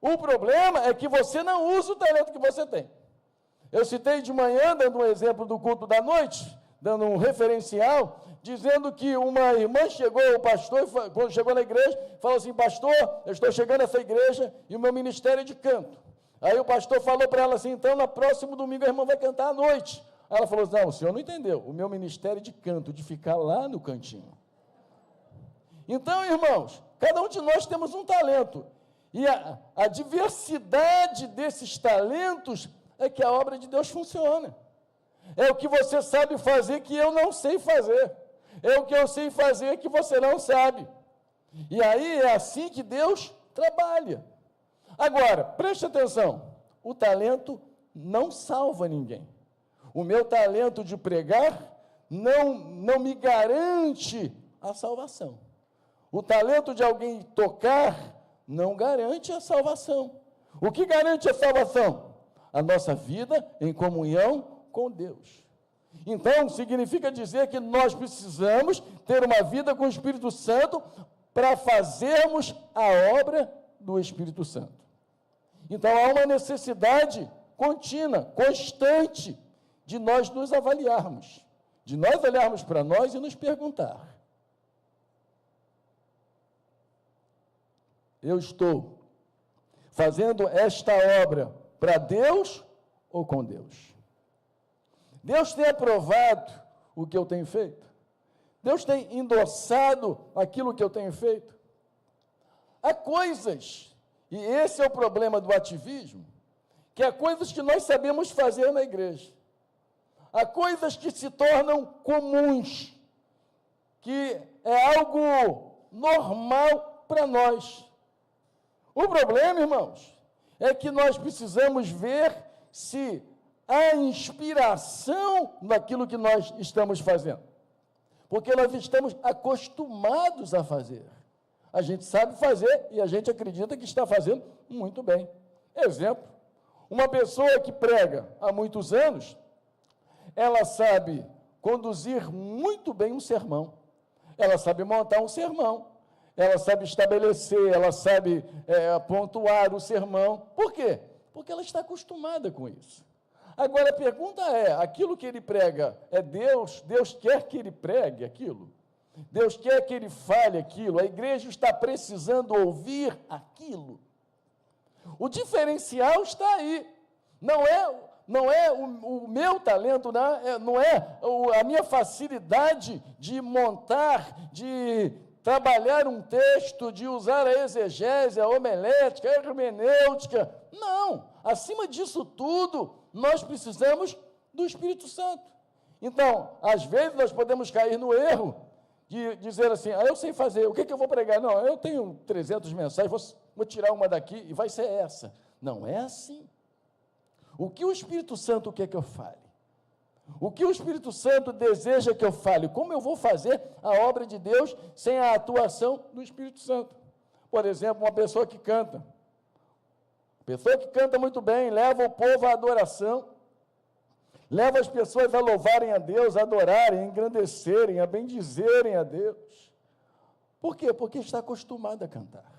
O problema é que você não usa o talento que você tem. Eu citei de manhã, dando um exemplo do culto da noite, dando um referencial, dizendo que uma irmã chegou ao pastor, quando chegou na igreja, falou assim, pastor, eu estou chegando nessa igreja e o meu ministério é de canto. Aí o pastor falou para ela assim, então, no próximo domingo a irmã vai cantar à noite. Aí ela falou assim, não, o senhor não entendeu, o meu ministério é de canto, de ficar lá no cantinho. Então, irmãos, cada um de nós temos um talento, e a diversidade desses talentos é que a obra de Deus funciona. É o que você sabe fazer que eu não sei fazer. É o que eu sei fazer que você não sabe. E aí é assim que Deus trabalha. Agora, preste atenção. O talento não salva ninguém. O meu talento de pregar não me garante a salvação. O talento de alguém tocar não garante a salvação. O que garante a salvação? A nossa vida em comunhão com Deus. Então, significa dizer que nós precisamos ter uma vida com o Espírito Santo para fazermos a obra do Espírito Santo. Então, há uma necessidade contínua, constante, de nós nos avaliarmos, de nós olharmos para nós e nos perguntar: eu estou fazendo esta obra para Deus ou com Deus? Deus tem aprovado o que eu tenho feito? Deus tem endossado aquilo que eu tenho feito? Há coisas, e esse é o problema do ativismo, que há coisas que nós sabemos fazer na igreja. Há coisas que se tornam comuns, que é algo normal para nós. O problema, irmãos, é que nós precisamos ver se há inspiração naquilo que nós estamos fazendo. Porque nós estamos acostumados a fazer. A gente sabe fazer e a gente acredita que está fazendo muito bem. Exemplo, uma pessoa que prega há muitos anos, ela sabe conduzir muito bem um sermão. Ela sabe montar um sermão. Ela sabe estabelecer, ela sabe pontuar o sermão. Por quê? Porque ela está acostumada com isso. Agora, a pergunta é, aquilo que ele prega é Deus? Deus quer que ele pregue aquilo? Deus quer que ele fale aquilo? A igreja está precisando ouvir aquilo? O diferencial está aí. não é o meu talento, não é a minha facilidade de montar, de trabalhar um texto, de usar a exegese, a homilética, a hermenêutica. Não, acima disso tudo, nós precisamos do Espírito Santo. Então, às vezes nós podemos cair no erro de dizer assim, eu sei fazer, o que eu vou pregar? Não, eu tenho 300 mensagens, vou tirar uma daqui e vai ser essa. Não é assim. O que o Espírito Santo quer que eu fale? O que o Espírito Santo deseja que eu fale? Como eu vou fazer a obra de Deus sem a atuação do Espírito Santo? Por exemplo, uma pessoa que canta. Pessoa que canta muito bem, leva o povo à adoração, leva as pessoas a louvarem a Deus, a adorarem, a engrandecerem, a bendizerem a Deus. Por quê? Porque está acostumado a cantar.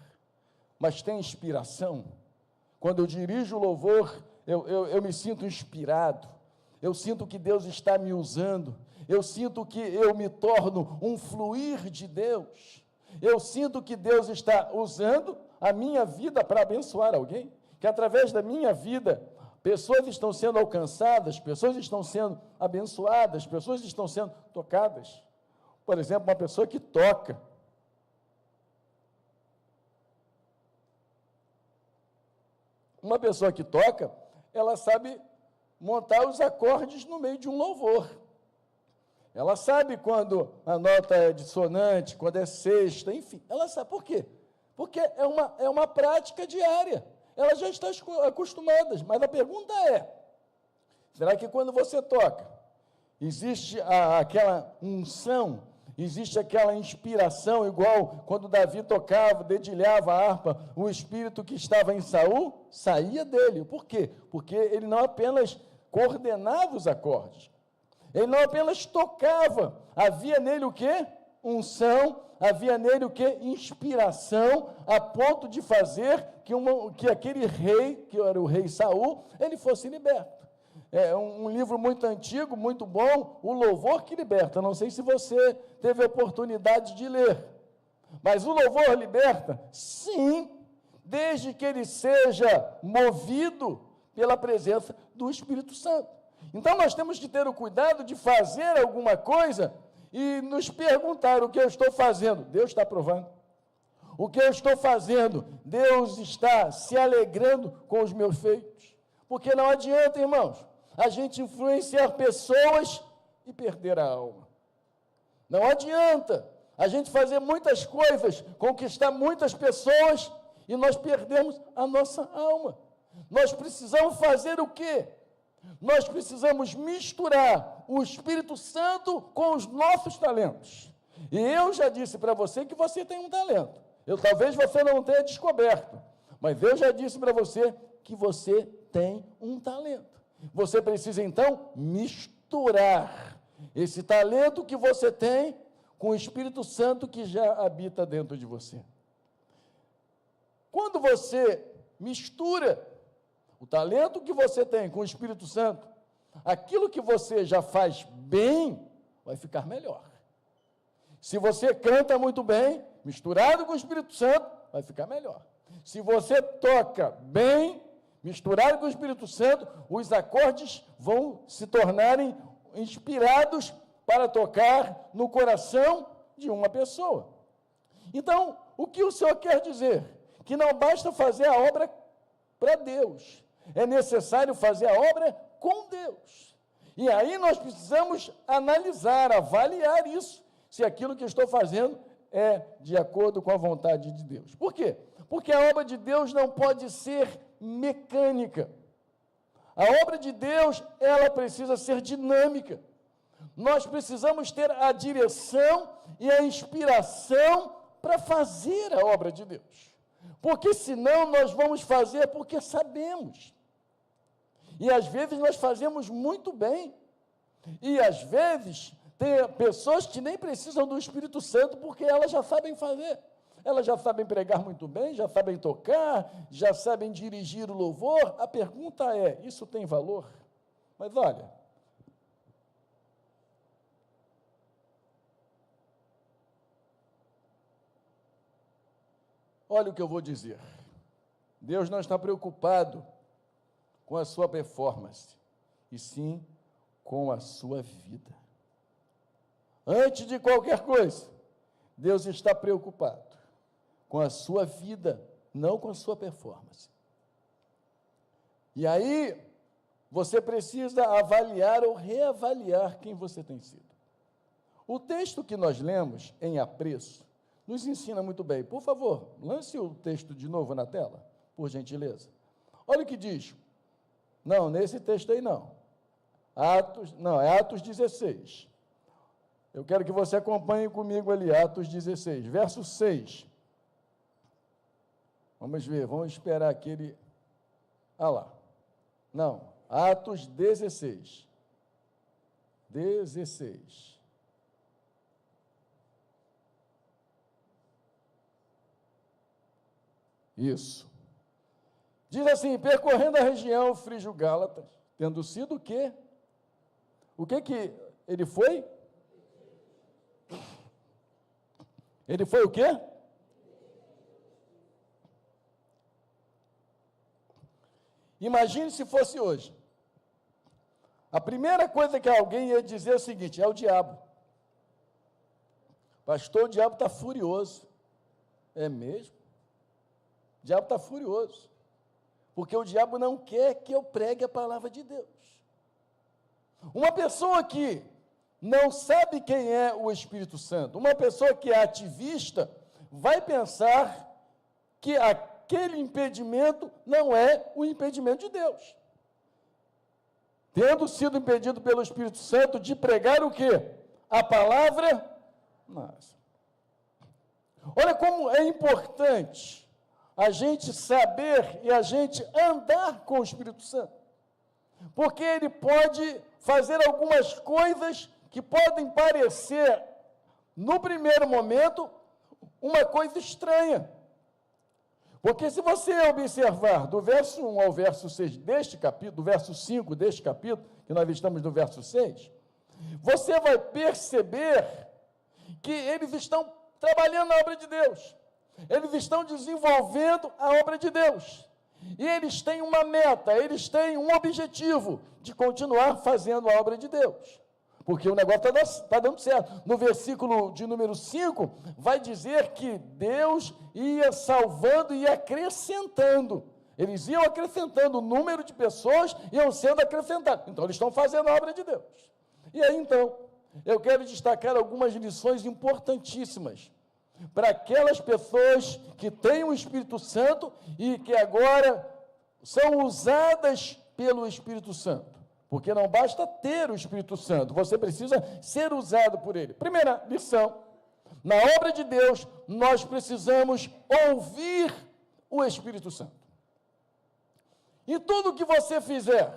Mas tem inspiração. Quando eu dirijo o louvor, eu me sinto inspirado. Eu sinto que Deus está me usando. Eu sinto que eu me torno um fluir de Deus. Eu sinto que Deus está usando a minha vida para abençoar alguém. Que através da minha vida, pessoas estão sendo alcançadas, pessoas estão sendo abençoadas, pessoas estão sendo tocadas. Por exemplo, uma pessoa que toca. Uma pessoa que toca, ela sabe montar os acordes no meio de um louvor. Ela sabe quando a nota é dissonante, quando é sexta, enfim. Ela sabe. Por quê? Porque é uma prática diária. Ela já está acostumada. Mas a pergunta é, será que quando você toca, existe aquela unção, existe aquela inspiração, igual quando Davi tocava, dedilhava a harpa, o espírito que estava em Saul saía dele. Por quê? Porque ele não apenas coordenava os acordes, ele não apenas tocava, havia nele o quê? Unção, havia nele o quê? Inspiração, a ponto de fazer que aquele rei, que era o rei Saul, ele fosse liberto. É um livro muito antigo, muito bom, O Louvor que Liberta. Não sei se você teve a oportunidade de ler. Mas o louvor liberta? Sim, desde que ele seja movido pela presença do Espírito Santo. Então, nós temos que ter o cuidado de fazer alguma coisa e nos perguntar o que eu estou fazendo. Deus está aprovando. O que eu estou fazendo? Deus está se alegrando com os meus feitos. Porque não adianta, irmãos, a gente influenciar pessoas e perder a alma. Não adianta a gente fazer muitas coisas, conquistar muitas pessoas e nós perdemos a nossa alma. Nós precisamos fazer o quê? Nós precisamos misturar o Espírito Santo com os nossos talentos. E eu já disse para você que você tem um talento. Talvez você não tenha descoberto, mas eu já disse para você que você tem um talento. Você precisa, então, misturar esse talento que você tem com o Espírito Santo que já habita dentro de você. Quando você mistura o talento que você tem com o Espírito Santo, aquilo que você já faz bem, vai ficar melhor. Se você canta muito bem, misturado com o Espírito Santo, vai ficar melhor. Se você toca bem, misturado com o Espírito Santo, os acordes vão se tornarem inspirados para tocar no coração de uma pessoa. Então, o que o Senhor quer dizer? Que não basta fazer a obra para Deus, é necessário fazer a obra com Deus. E aí nós precisamos analisar, avaliar isso, se aquilo que eu estou fazendo é de acordo com a vontade de Deus. Por quê? Porque a obra de Deus não pode ser mecânica. A obra de Deus, ela precisa ser dinâmica. Nós precisamos ter a direção e a inspiração para fazer a obra de Deus. Porque senão nós vamos fazer porque sabemos. E às vezes nós fazemos muito bem. E às vezes tem pessoas que nem precisam do Espírito Santo porque elas já sabem fazer. Elas já sabem pregar muito bem, já sabem tocar, já sabem dirigir o louvor. A pergunta é, isso tem valor? Mas olha, olha o que eu vou dizer. Deus não está preocupado com a sua performance, e sim com a sua vida. Antes de qualquer coisa, Deus está preocupado com a sua vida, não com a sua performance. E aí, você precisa avaliar ou reavaliar quem você tem sido. O texto que nós lemos, em apreço, nos ensina muito bem. Por favor, lance o texto de novo na tela, por gentileza. Olha o que diz. Não, nesse texto aí não. É Atos 16. Eu quero que você acompanhe comigo ali, Atos 16, verso 6. Vamos ver, vamos esperar aquele... lá. Não, Atos 16. 16. Isso. Diz assim, percorrendo a região frígio-gálatas, tendo sido o quê? O que que ele foi? Ele foi o quê? Imagine se fosse hoje. A primeira coisa que alguém ia dizer é o seguinte, é o diabo. Pastor, o diabo está furioso. É mesmo? O diabo está furioso. Porque o diabo não quer que eu pregue a palavra de Deus. Uma pessoa que não sabe quem é o Espírito Santo, uma pessoa que é ativista, vai pensar que aquele impedimento não é o impedimento de Deus. Tendo sido impedido pelo Espírito Santo de pregar o quê? A palavra. Nossa. Olha como é importante a gente saber e a gente andar com o Espírito Santo. Porque ele pode fazer algumas coisas que podem parecer, no primeiro momento, uma coisa estranha. Porque se você observar do verso 1 ao verso 6 deste capítulo, do verso 5 deste capítulo, que nós estamos no verso 6, você vai perceber que eles estão trabalhando na obra de Deus. Eles estão desenvolvendo a obra de Deus. E eles têm uma meta, eles têm um objetivo de continuar fazendo a obra de Deus. Porque o negócio está dando certo. No versículo de número 5, vai dizer que Deus ia salvando e acrescentando. Eles iam acrescentando, o número de pessoas iam sendo acrescentados. Então, eles estão fazendo a obra de Deus. E aí, então, eu quero destacar algumas lições importantíssimas para aquelas pessoas que têm o Espírito Santo e que agora são usadas pelo Espírito Santo. Porque não basta ter o Espírito Santo, você precisa ser usado por ele. Primeira lição, na obra de Deus, nós precisamos ouvir o Espírito Santo. Em tudo que você fizer,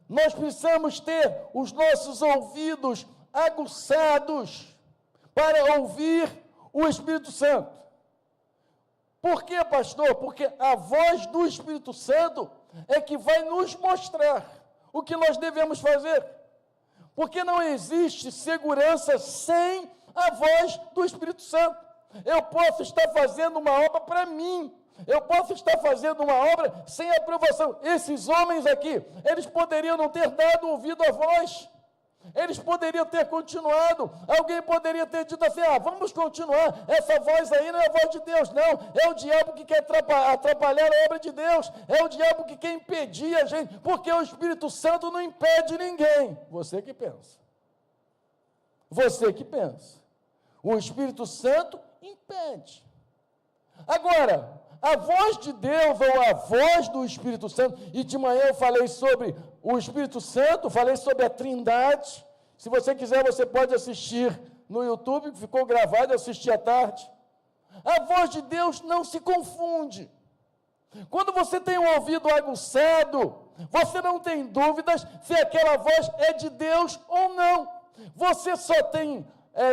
nós precisamos ter os nossos ouvidos aguçados para ouvir o Espírito Santo. Por quê, pastor? Porque a voz do Espírito Santo é que vai nos mostrar o que nós devemos fazer. Porque não existe segurança sem a voz do Espírito Santo. Eu posso estar fazendo uma obra para mim, eu posso estar fazendo uma obra sem aprovação. Esses homens aqui, eles poderiam não ter dado ouvido à voz, eles poderiam ter continuado. Alguém poderia ter dito assim, vamos continuar, essa voz aí não é a voz de Deus, não, é o diabo que quer atrapalhar a obra de Deus, é o diabo que quer impedir a gente, porque o Espírito Santo não impede ninguém. Você que pensa. Você que pensa. O Espírito Santo impede. Agora, a voz de Deus ou a voz do Espírito Santo, e de manhã eu falei sobre o Espírito Santo, falei sobre a Trindade. Se você quiser, você pode assistir no YouTube, ficou gravado, assistir à tarde. A voz de Deus não se confunde. Quando você tem um ouvido aguçado, você não tem dúvidas se aquela voz é de Deus ou não. Você só tem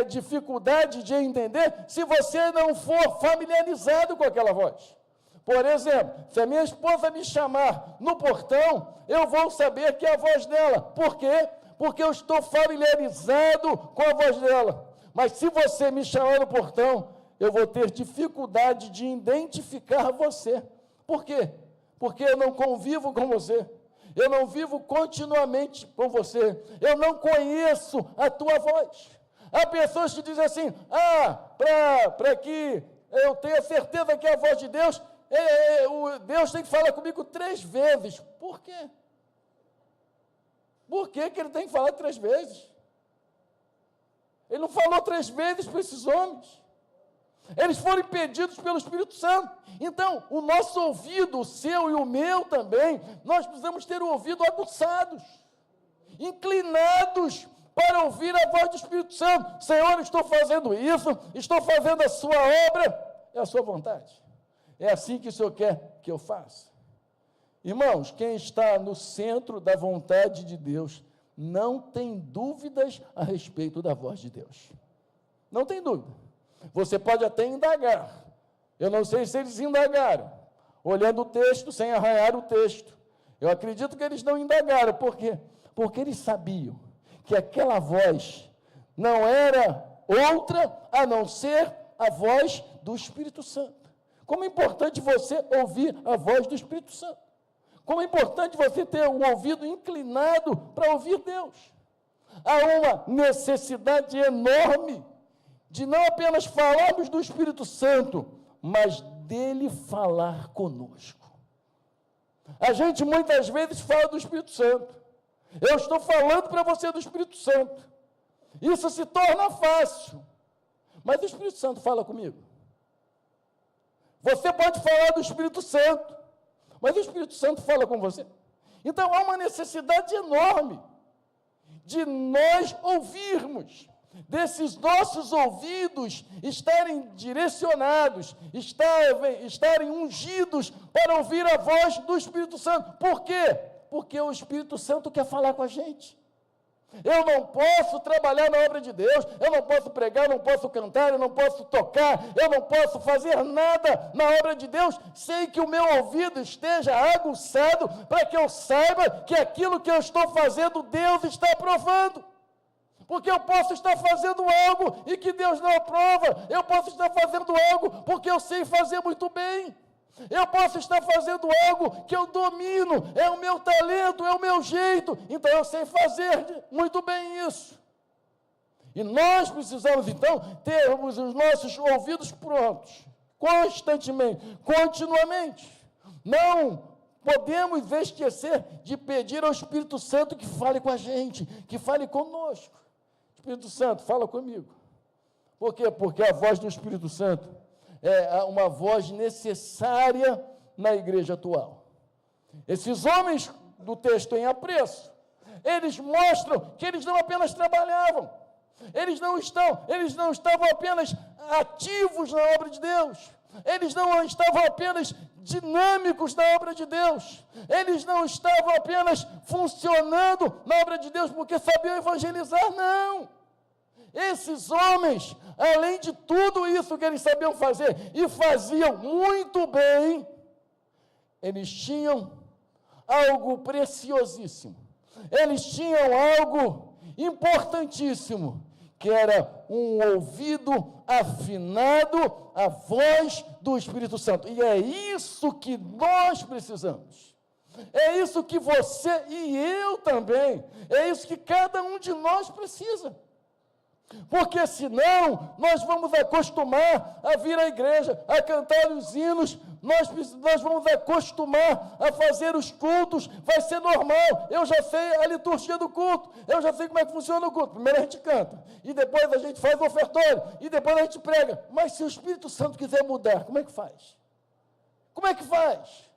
dificuldade de entender se você não for familiarizado com aquela voz. Por exemplo, se a minha esposa me chamar no portão, eu vou saber que é a voz dela. Por quê? Porque eu estou familiarizado com a voz dela. Mas se você me chamar no portão, eu vou ter dificuldade de identificar você. Por quê? Porque eu não convivo com você. eu não vivo continuamente com você, eu não conheço a tua voz. Há pessoas que dizem assim, para que eu tenha certeza que é a voz de Deus, Deus tem que falar comigo 3 vezes. Por quê? Por que ele tem que falar 3 vezes? Ele não falou 3 vezes para esses homens. Eles foram impedidos pelo Espírito Santo. Então, o nosso ouvido, o seu e o meu também, nós precisamos ter o ouvido aguçados, inclinados para ouvir a voz do Espírito Santo. Senhor, estou fazendo isso, estou fazendo a sua obra, é a sua vontade. É assim que o Senhor quer que eu faça. Irmãos, quem está no centro da vontade de Deus, não tem dúvidas a respeito da voz de Deus. Não tem dúvida. Você pode até indagar. Eu não sei se eles indagaram, olhando o texto, sem arranhar o texto. Eu acredito que eles não indagaram. Por quê? Porque eles sabiam que aquela voz não era outra a não ser a voz do Espírito Santo. Como é importante você ouvir a voz do Espírito Santo. Como é importante você ter um ouvido inclinado para ouvir Deus. Há uma necessidade enorme de não apenas falarmos do Espírito Santo, mas dele falar conosco. A gente muitas vezes fala do Espírito Santo. Eu estou falando para você do Espírito Santo. Isso se torna fácil. Mas o Espírito Santo fala comigo. Você pode falar do Espírito Santo, mas o Espírito Santo fala com você. Então há uma necessidade enorme de nós ouvirmos, desses nossos ouvidos estarem direcionados, estarem ungidos para ouvir a voz do Espírito Santo. Por quê? Porque o Espírito Santo quer falar com a gente. Eu não posso trabalhar na obra de Deus, eu não posso pregar, eu não posso cantar, eu não posso tocar, eu não posso fazer nada na obra de Deus, sem que o meu ouvido esteja aguçado, para que eu saiba que aquilo que eu estou fazendo, Deus está aprovando. Porque eu posso estar fazendo algo e que Deus não aprova, eu posso estar fazendo algo porque eu sei fazer muito bem. Eu posso estar fazendo algo que eu domino, é o meu talento, é o meu jeito, então eu sei fazer muito bem isso. E nós precisamos, então, termos os nossos ouvidos prontos, constantemente, continuamente. Não podemos esquecer de pedir ao Espírito Santo que fale com a gente, que fale conosco. Espírito Santo, fala comigo. Por quê? Porque a voz do Espírito Santo é uma voz necessária na igreja atual. Esses homens do texto em apreço, eles mostram que eles não apenas trabalhavam, eles não estavam apenas ativos na obra de Deus, eles não estavam apenas dinâmicos na obra de Deus, eles não estavam apenas funcionando na obra de Deus porque sabiam evangelizar, não. Esses homens, além de tudo isso que eles sabiam fazer, e faziam muito bem, eles tinham algo preciosíssimo, eles tinham algo importantíssimo, que era um ouvido afinado à voz do Espírito Santo. E é isso que nós precisamos. É isso que você e eu também, é isso que cada um de nós precisa. Porque senão nós vamos acostumar a vir à igreja, a cantar os hinos, nós vamos acostumar a fazer os cultos, vai ser normal, eu já sei a liturgia do culto, eu já sei como é que funciona o culto. Primeiro a gente canta, e depois a gente faz o ofertório, e depois a gente prega. Mas se o Espírito Santo quiser mudar, como é que faz? Como é que faz?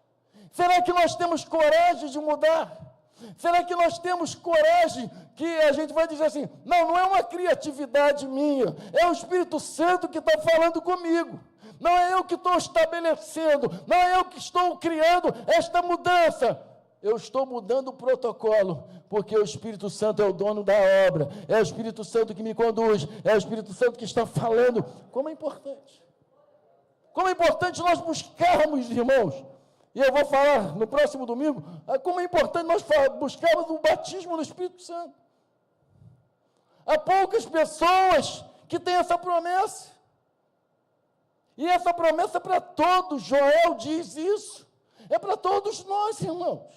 Será que nós temos coragem de mudar? Será que nós temos coragem que a gente vai dizer assim, não é uma criatividade minha, é o Espírito Santo que está falando comigo, não é eu que estou estabelecendo, não é eu que estou criando esta mudança, eu estou mudando o protocolo, porque o Espírito Santo é o dono da obra, é o Espírito Santo que me conduz, é o Espírito Santo que está falando. Como é importante nós buscarmos, irmãos. E eu vou falar no próximo domingo como é importante nós buscarmos o batismo no Espírito Santo. Há poucas pessoas que têm essa promessa. E essa promessa é para todos. Joel diz isso. É para todos nós, irmãos.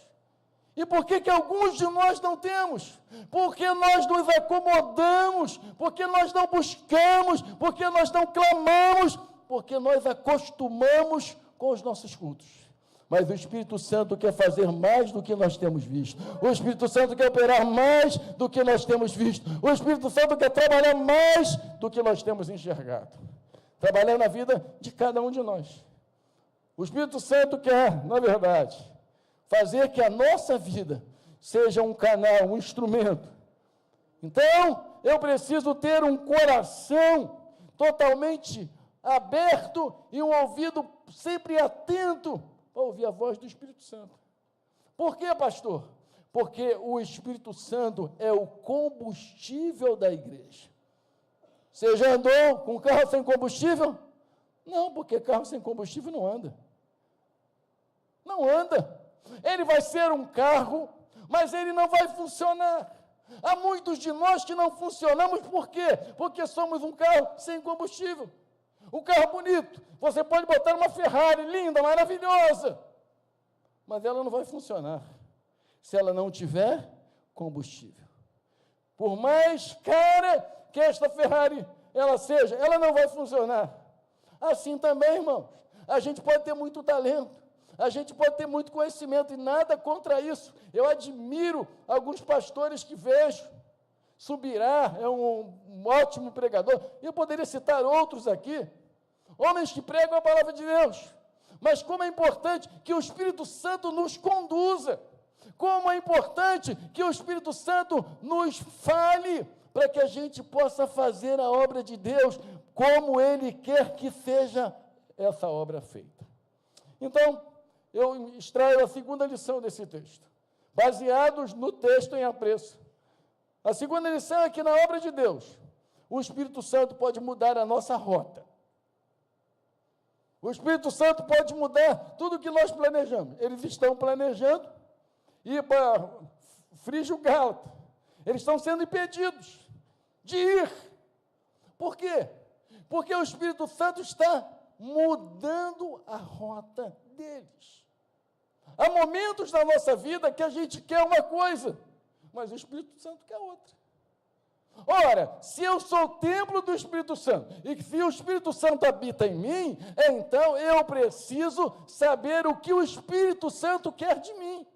E por que alguns de nós não temos? Porque nós nos acomodamos, porque nós não buscamos, porque nós não clamamos, porque nós acostumamos com os nossos cultos. Mas o Espírito Santo quer fazer mais do que nós temos visto. O Espírito Santo quer operar mais do que nós temos visto. O Espírito Santo quer trabalhar mais do que nós temos enxergado. Trabalhar na vida de cada um de nós. O Espírito Santo quer, na verdade, fazer que a nossa vida seja um canal, um instrumento. Então, eu preciso ter um coração totalmente aberto e um ouvido sempre atento para ouvir a voz do Espírito Santo. Por quê, pastor? Porque o Espírito Santo é o combustível da igreja. Você já andou com carro sem combustível? Não, porque carro sem combustível não anda. Não anda. Ele vai ser um carro, mas ele não vai funcionar. Há muitos de nós que não funcionamos, por quê? Porque somos um carro sem combustível. Um carro bonito, você pode botar uma Ferrari linda, maravilhosa, mas ela não vai funcionar se ela não tiver combustível. Por mais cara que esta Ferrari ela seja, ela não vai funcionar. Assim também, irmãos, a gente pode ter muito talento, a gente pode ter muito conhecimento e nada contra isso. Eu admiro alguns pastores que vejo. Subirá é um ótimo pregador. Eu poderia citar outros aqui. Homens que pregam a palavra de Deus. Mas como é importante que o Espírito Santo nos conduza. Como é importante que o Espírito Santo nos fale para que a gente possa fazer a obra de Deus como Ele quer que seja essa obra feita. Então, eu extraio a segunda lição desse texto, baseados no texto em apreço. A segunda lição é que na obra de Deus, o Espírito Santo pode mudar a nossa rota. O Espírito Santo pode mudar tudo o que nós planejamos. Eles estão planejando ir para Frígio Gálata. Eles estão sendo impedidos de ir. Por quê? Porque o Espírito Santo está mudando a rota deles. Há momentos na nossa vida que a gente quer uma coisa, mas o Espírito Santo quer outra. Ora, se eu sou o templo do Espírito Santo, e se o Espírito Santo habita em mim, então eu preciso saber o que o Espírito Santo quer de mim.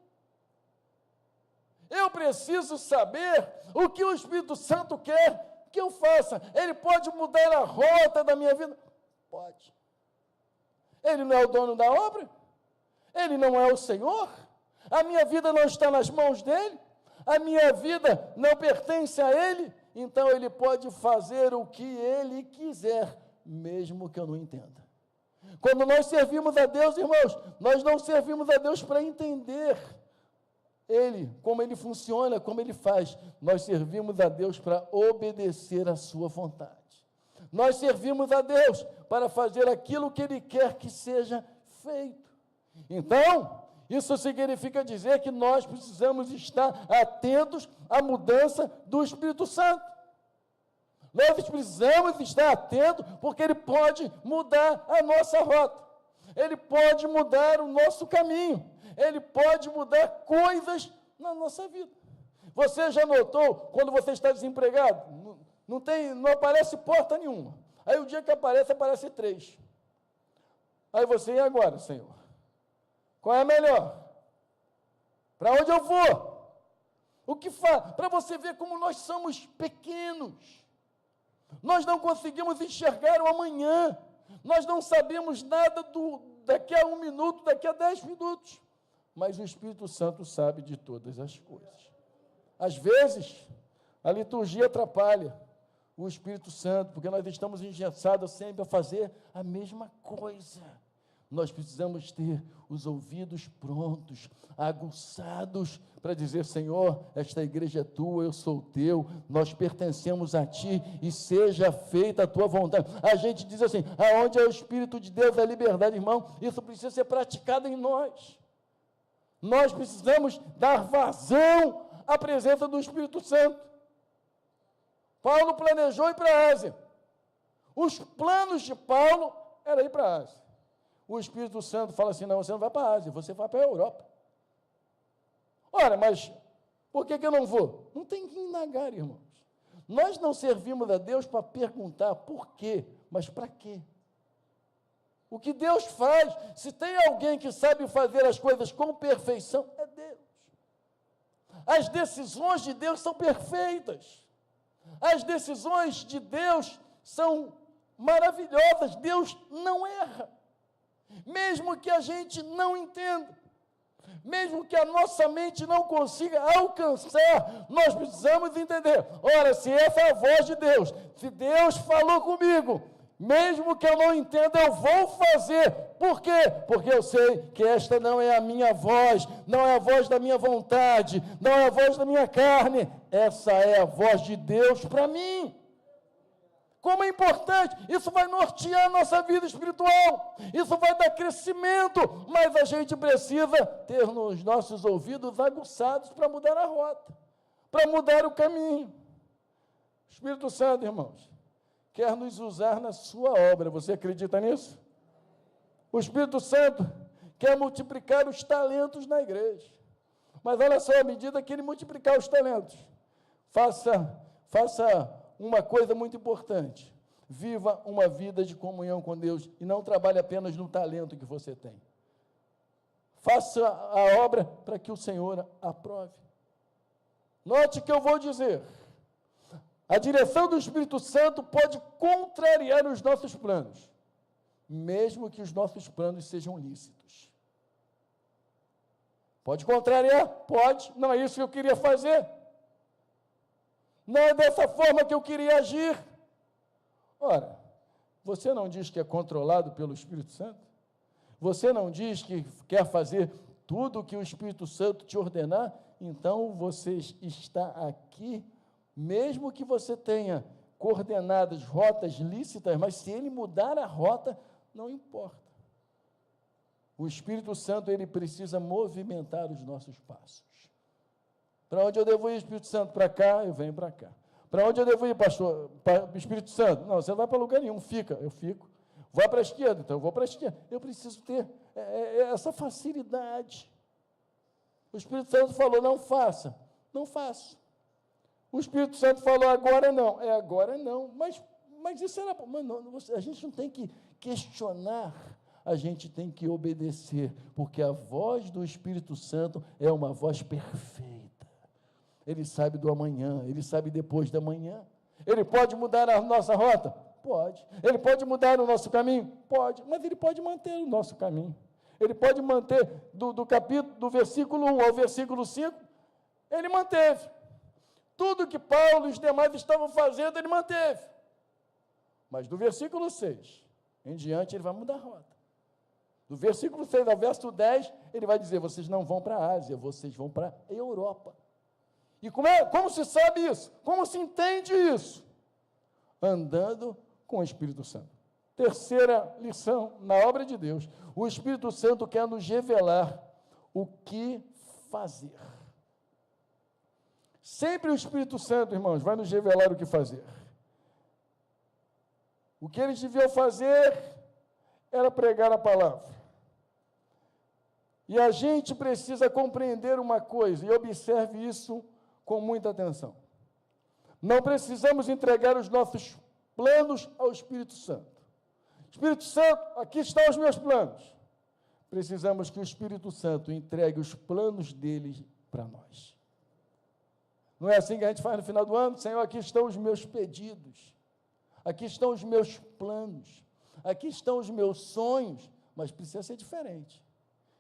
Eu preciso saber o que o Espírito Santo quer que eu faça. Ele pode mudar a rota da minha vida? Pode. Ele não é o dono da obra? Ele não é o Senhor? A minha vida não está nas mãos dele? A minha vida não pertence a ele? Então ele pode fazer o que ele quiser, mesmo que eu não entenda. Quando nós servimos a Deus, irmãos, nós não servimos a Deus para entender Ele, como Ele funciona, como Ele faz. Nós servimos a Deus para obedecer a sua vontade. Nós servimos a Deus para fazer aquilo que Ele quer que seja feito. Então, isso significa dizer que nós precisamos estar atentos à mudança do Espírito Santo. Nós precisamos estar atentos porque Ele pode mudar a nossa rota. Ele pode mudar o nosso caminho. Ele pode mudar coisas na nossa vida. Você já notou, quando você está desempregado, não aparece porta nenhuma. Aí o dia que aparece 3. Aí você, e agora, Senhor? Qual é a melhor? Para onde eu vou? O que faz? Para você ver como nós somos pequenos. Nós não conseguimos enxergar o amanhã. Nós não sabemos nada daqui a 1 minuto, daqui a 10 minutos. Mas o Espírito Santo sabe de todas as coisas. Às vezes, a liturgia atrapalha o Espírito Santo, porque nós estamos engessados sempre a fazer a mesma coisa. Nós precisamos ter os ouvidos prontos, aguçados, para dizer, Senhor, esta igreja é tua, eu sou teu, nós pertencemos a ti, e seja feita a tua vontade. A gente diz assim, aonde é o Espírito de Deus, é liberdade, irmão, isso precisa ser praticado em nós. Nós precisamos dar vazão à presença do Espírito Santo. Paulo planejou ir para a Ásia. Os planos de Paulo eram ir para a Ásia. O Espírito Santo fala assim, não, você não vai para a Ásia, você vai para a Europa. Ora, mas por que eu não vou? Não tem que indagar, irmãos. Nós não servimos a Deus para perguntar por quê, mas para quê? O que Deus faz, se tem alguém que sabe fazer as coisas com perfeição, é Deus. As decisões de Deus são perfeitas. As decisões de Deus são maravilhosas. Deus não erra. Mesmo que a gente não entenda, mesmo que a nossa mente não consiga alcançar, nós precisamos entender. Ora, se essa é a voz de Deus, se Deus falou comigo, mesmo que eu não entenda, eu vou fazer. Por quê? Porque eu sei que esta não é a minha voz, não é a voz da minha vontade, não é a voz da minha carne, essa é a voz de Deus para mim. Como é importante, isso vai nortear a nossa vida espiritual, isso vai dar crescimento, mas a gente precisa ter nos nossos ouvidos aguçados para mudar a rota, para mudar o caminho. O Espírito Santo, irmãos, quer nos usar na sua obra, você acredita nisso? O Espírito Santo quer multiplicar os talentos na igreja, mas olha só, à medida que ele multiplicar os talentos, faça uma coisa muito importante, viva uma vida de comunhão com Deus e não trabalhe apenas no talento que você tem. Faça a obra para que o Senhor aprove. Note que eu vou dizer, a direção do Espírito Santo pode contrariar os nossos planos, mesmo que os nossos planos sejam lícitos. Pode contrariar? Pode, não é isso que eu queria fazer. Não é dessa forma que eu queria agir. Ora, você não diz que é controlado pelo Espírito Santo? Você não diz que quer fazer tudo o que o Espírito Santo te ordenar? Então você está aqui, mesmo que você tenha coordenadas, rotas lícitas, mas se ele mudar a rota, não importa. O Espírito Santo, ele precisa movimentar os nossos passos. Para onde eu devo ir, Espírito Santo? Para cá, eu venho para cá. Para onde eu devo ir, pastor? Para o Espírito Santo? Não, você não vai para lugar nenhum, fica, eu fico. Vai para a esquerda, então eu vou para a esquerda. Eu preciso ter essa facilidade. O Espírito Santo falou, não faça, não faço. O Espírito Santo falou, agora não, agora não. Mas isso era... a gente não tem que questionar, a gente tem que obedecer, porque a voz do Espírito Santo é uma voz perfeita. Ele sabe do amanhã, ele sabe depois da manhã. Ele pode mudar a nossa rota? Pode. Ele pode mudar o nosso caminho? Pode. Mas ele pode manter o nosso caminho. Ele pode manter do versículo 1 ao versículo 5, ele manteve. Tudo que Paulo e os demais estavam fazendo, ele manteve. Mas do versículo 6 em diante, ele vai mudar a rota. Do versículo 6 ao verso 10, ele vai dizer, vocês não vão para a Ásia, vocês vão para a Europa. E como se sabe isso? Como se entende isso? Andando com o Espírito Santo. Terceira lição, na obra de Deus, o Espírito Santo quer nos revelar o que fazer. Sempre o Espírito Santo, irmãos, vai nos revelar o que fazer. O que eles deviam fazer era pregar a palavra. E a gente precisa compreender uma coisa, e observe isso com muita atenção. Não precisamos entregar os nossos planos ao Espírito Santo. Espírito Santo, aqui estão os meus planos. Precisamos que o Espírito Santo entregue os planos dele para nós. Não é assim que a gente faz no final do ano? Senhor, aqui estão os meus pedidos. Aqui estão os meus planos. Aqui estão os meus sonhos. Mas precisa ser diferente.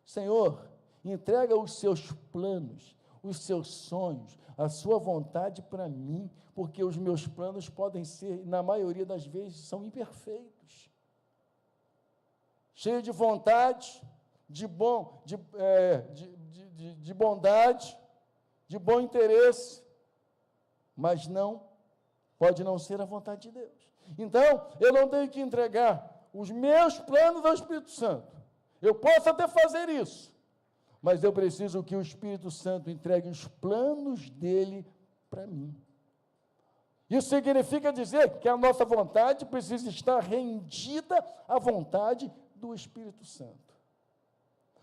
Senhor, entrega os seus planos, os seus sonhos, a sua vontade para mim, porque os meus planos podem ser, na maioria das vezes, são imperfeitos. Cheio de vontade, de bondade, de bom interesse, mas pode não ser a vontade de Deus. Então, eu não tenho que entregar os meus planos ao Espírito Santo. Eu posso até fazer isso, mas eu preciso que o Espírito Santo entregue os planos dele para mim. Isso significa dizer que a nossa vontade precisa estar rendida à vontade do Espírito Santo.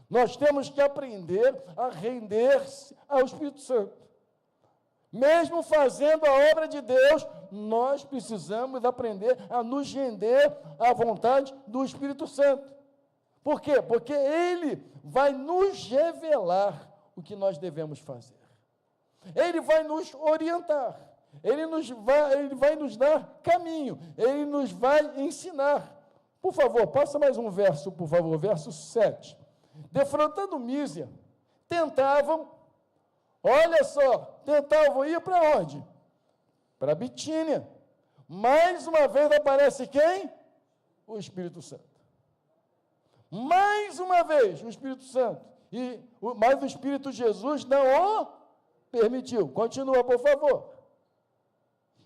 Nós temos que aprender a render-se ao Espírito Santo. Mesmo fazendo a obra de Deus, nós precisamos aprender a nos render à vontade do Espírito Santo. Por quê? Porque Ele vai nos revelar o que nós devemos fazer. Ele vai nos orientar. Ele vai nos dar caminho. Ele nos vai ensinar. Por favor, passa mais um verso, por favor, verso 7. Defrontando Mísia, tentavam, olha só, tentavam ir para onde? Para Bitínia. Mais uma vez aparece quem? O Espírito Santo. Mais uma vez, o Espírito Santo. Mas o Espírito Jesus não o permitiu. Continua, por favor.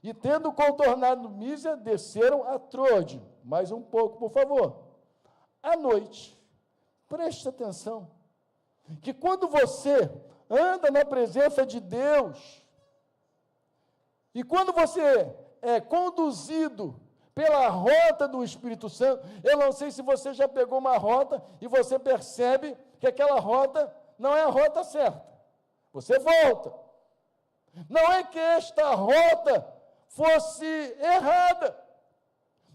E tendo contornado Mísia, desceram a Trode. Mais um pouco, por favor. À noite, preste atenção, que quando você anda na presença de Deus, e quando você é conduzido pela rota do Espírito Santo, eu não sei se você já pegou uma rota e você percebe que aquela rota não é a rota certa. Você volta. Não é que esta rota fosse errada.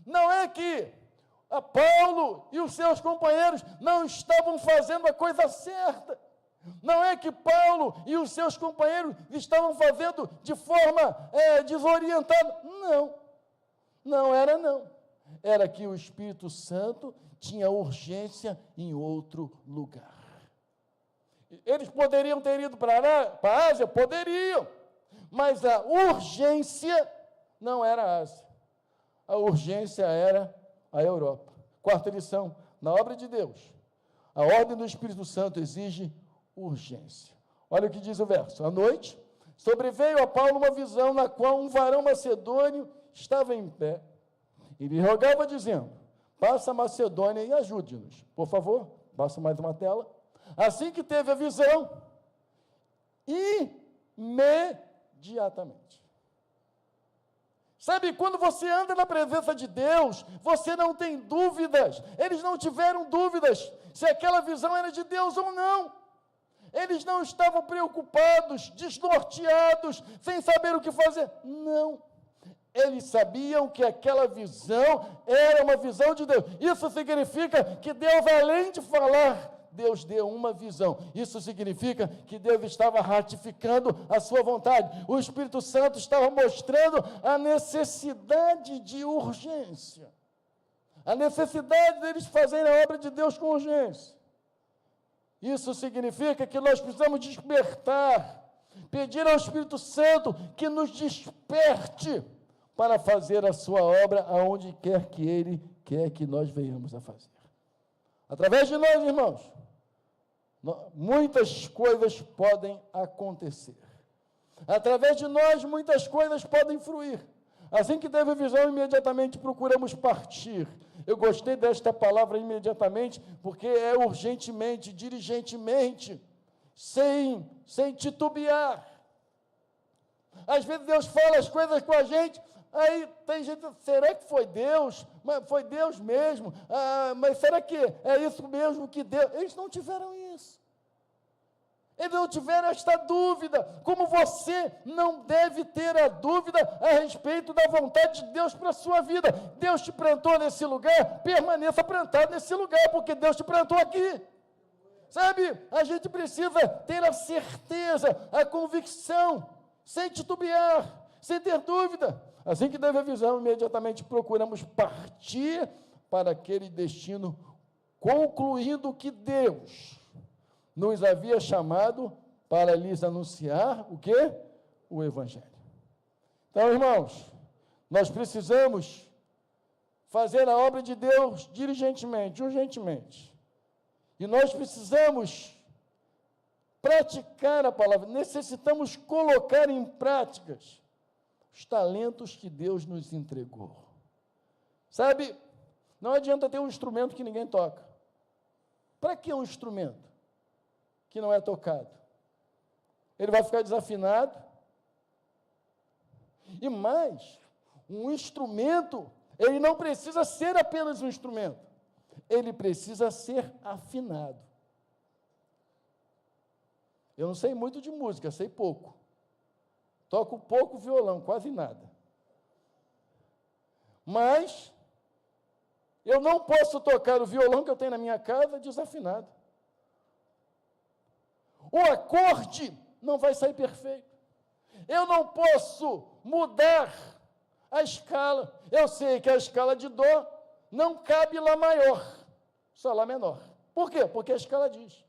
Não é que Paulo e os seus companheiros não estavam fazendo a coisa certa. Não é que Paulo e os seus companheiros estavam fazendo de forma desorientada. Não. Não era não. Era que o Espírito Santo tinha urgência em outro lugar. Eles poderiam ter ido para a Ásia? Poderiam. Mas a urgência não era a Ásia. A urgência era a Europa. Quarta lição, na obra de Deus, a ordem do Espírito Santo exige urgência. Olha o que diz o verso. À noite, sobreveio a Paulo uma visão na qual um varão macedônio estava em pé e lhe rogava dizendo, passa a Macedônia e ajude-nos. Por favor, passa mais uma tela. Assim que teve a visão, imediatamente. Sabe, quando você anda na presença de Deus, você não tem dúvidas. Eles não tiveram dúvidas se aquela visão era de Deus ou não. Eles não estavam preocupados, desnorteados, sem saber o que fazer. Não. Eles sabiam que aquela visão era uma visão de Deus. Isso significa que Deus, além de falar, Deus deu uma visão. Isso significa que Deus estava ratificando a sua vontade. O Espírito Santo estava mostrando a necessidade de urgência. A necessidade deles fazerem a obra de Deus com urgência. Isso significa que nós precisamos despertar, pedir ao Espírito Santo que nos desperte para fazer a sua obra aonde quer que Ele quer que nós venhamos a fazer. Através de nós, irmãos, muitas coisas podem acontecer. Através de nós, muitas coisas podem fluir. Assim que teve visão, imediatamente procuramos partir. Eu gostei desta palavra imediatamente, porque é urgentemente, diligentemente, sem titubear. Às vezes Deus fala as coisas com a gente, aí tem gente, será que foi Deus? Mas foi Deus mesmo? Mas será que é isso mesmo que Deus? Eles não tiveram isso. Eles não tiveram esta dúvida, como você não deve ter a dúvida a respeito da vontade de Deus para a sua vida. Deus te plantou nesse lugar, permaneça plantado nesse lugar, porque Deus te plantou aqui. Sabe, a gente precisa ter a certeza, a convicção, sem titubear, sem ter dúvida. Assim que teve a visão, imediatamente procuramos partir para aquele destino, concluindo que Deus nos havia chamado para lhes anunciar o quê? O Evangelho. Então, irmãos, nós precisamos fazer a obra de Deus diligentemente, urgentemente. E nós precisamos praticar a palavra, necessitamos colocar em práticas os talentos que Deus nos entregou. Sabe, não adianta ter um instrumento que ninguém toca. Para que um instrumento que não é tocado? Ele vai ficar desafinado. E mais, um instrumento, ele não precisa ser apenas um instrumento, ele precisa ser afinado. Eu não sei muito de música, sei pouco. Toco pouco violão, quase nada. Mas eu não posso tocar o violão que eu tenho na minha casa desafinado. O acorde não vai sair perfeito. Eu não posso mudar a escala. Eu sei que a escala de dó não cabe lá maior, só lá menor. Por quê? Porque a escala diz.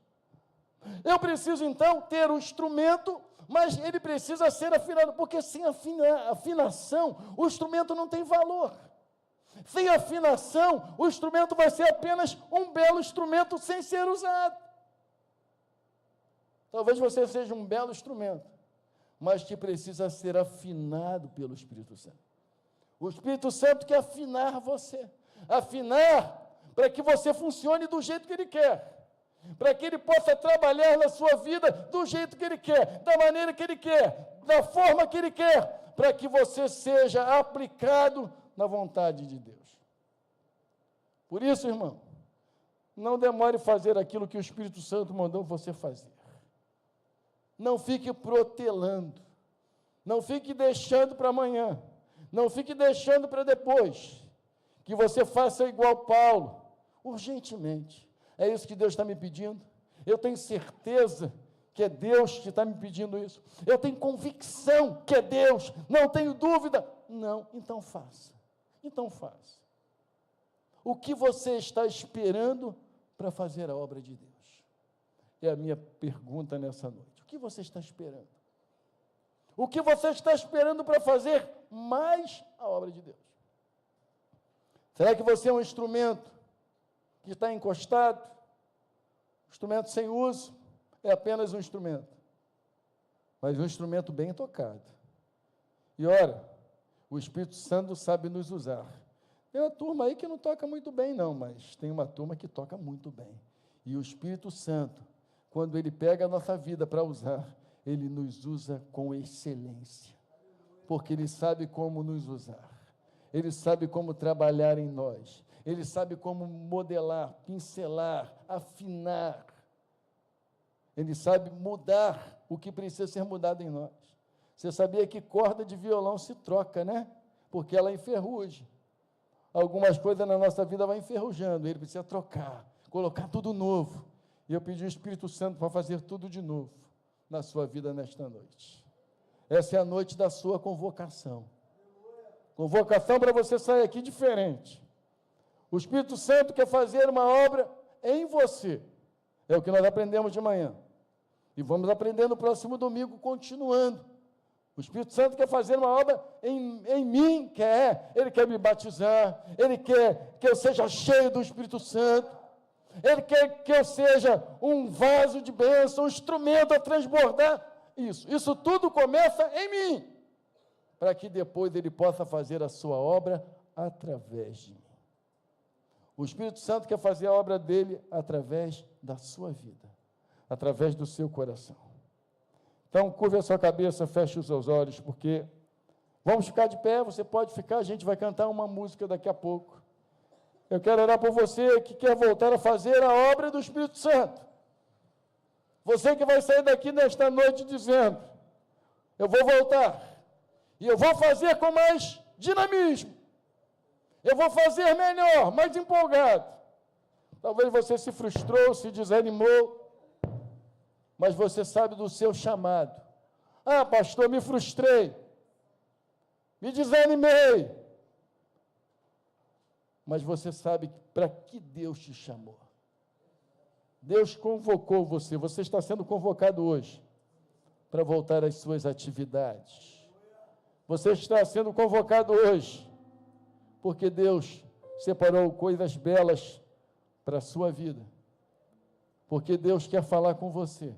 Eu preciso, então, ter um instrumento, mas ele precisa ser afinado, porque sem afinação, o instrumento não tem valor. Sem afinação, o instrumento vai ser apenas um belo instrumento sem ser usado. Talvez você seja um belo instrumento, mas que precisa ser afinado pelo Espírito Santo. O Espírito Santo quer afinar você. Afinar para que você funcione do jeito que Ele quer. Para que Ele possa trabalhar na sua vida do jeito que Ele quer, da maneira que Ele quer, da forma que Ele quer, para que você seja aplicado na vontade de Deus. Por isso, irmão, não demore fazer aquilo que o Espírito Santo mandou você fazer. Não fique protelando, não fique deixando para amanhã, não fique deixando para depois, que você faça igual Paulo, urgentemente. É isso que Deus está me pedindo. Eu tenho certeza que é Deus que está me pedindo isso. Eu tenho convicção que é Deus, não tenho dúvida. Não, então faça. Então faça. O que você está esperando para fazer a obra de Deus? É a minha pergunta nessa noite. O que você está esperando? O que você está esperando para fazer mais a obra de Deus? Será que você é um instrumento que está encostado? Instrumento sem uso é apenas um instrumento, mas um instrumento bem tocado. E ora, o Espírito Santo sabe nos usar. Tem uma turma aí que não toca muito bem, não, mas tem uma turma que toca muito bem. E o Espírito Santo, quando Ele pega a nossa vida para usar, Ele nos usa com excelência, porque Ele sabe como nos usar, Ele sabe como trabalhar em nós, Ele sabe como modelar, pincelar, afinar, Ele sabe mudar o que precisa ser mudado em nós. Você sabia que corda de violão se troca, né? Porque ela enferruja. Algumas coisas na nossa vida vão enferrujando, Ele precisa trocar, colocar tudo novo. E eu pedi ao Espírito Santo para fazer tudo de novo na sua vida nesta noite. Essa é a noite da sua convocação. Convocação para você sair aqui diferente. O Espírito Santo quer fazer uma obra em você. É o que nós aprendemos de manhã. E vamos aprender no próximo domingo, continuando. O Espírito Santo quer fazer uma obra em mim, Ele quer me batizar, Ele quer que eu seja cheio do Espírito Santo, Ele quer que eu seja um vaso de bênção, um instrumento a transbordar. Isso tudo começa em mim, para que depois Ele possa fazer a sua obra através de mim. O Espírito Santo quer fazer a obra dele através da sua vida, através do seu coração. Então, curve a sua cabeça, feche os seus olhos, porque vamos ficar de pé, você pode ficar, a gente vai cantar uma música daqui a pouco. Eu quero orar por você que quer voltar a fazer a obra do Espírito Santo. Você que vai sair daqui nesta noite dizendo, eu vou voltar, e eu vou fazer com mais dinamismo, eu vou fazer melhor, mais empolgado. Talvez você se frustrou, se desanimou, mas você sabe do seu chamado. Ah, pastor, me frustrei, me desanimei. Mas você sabe para que Deus te chamou. Deus convocou você, você está sendo convocado hoje para voltar às suas atividades. Você está sendo convocado hoje porque Deus separou coisas belas para a sua vida. Porque Deus quer falar com você.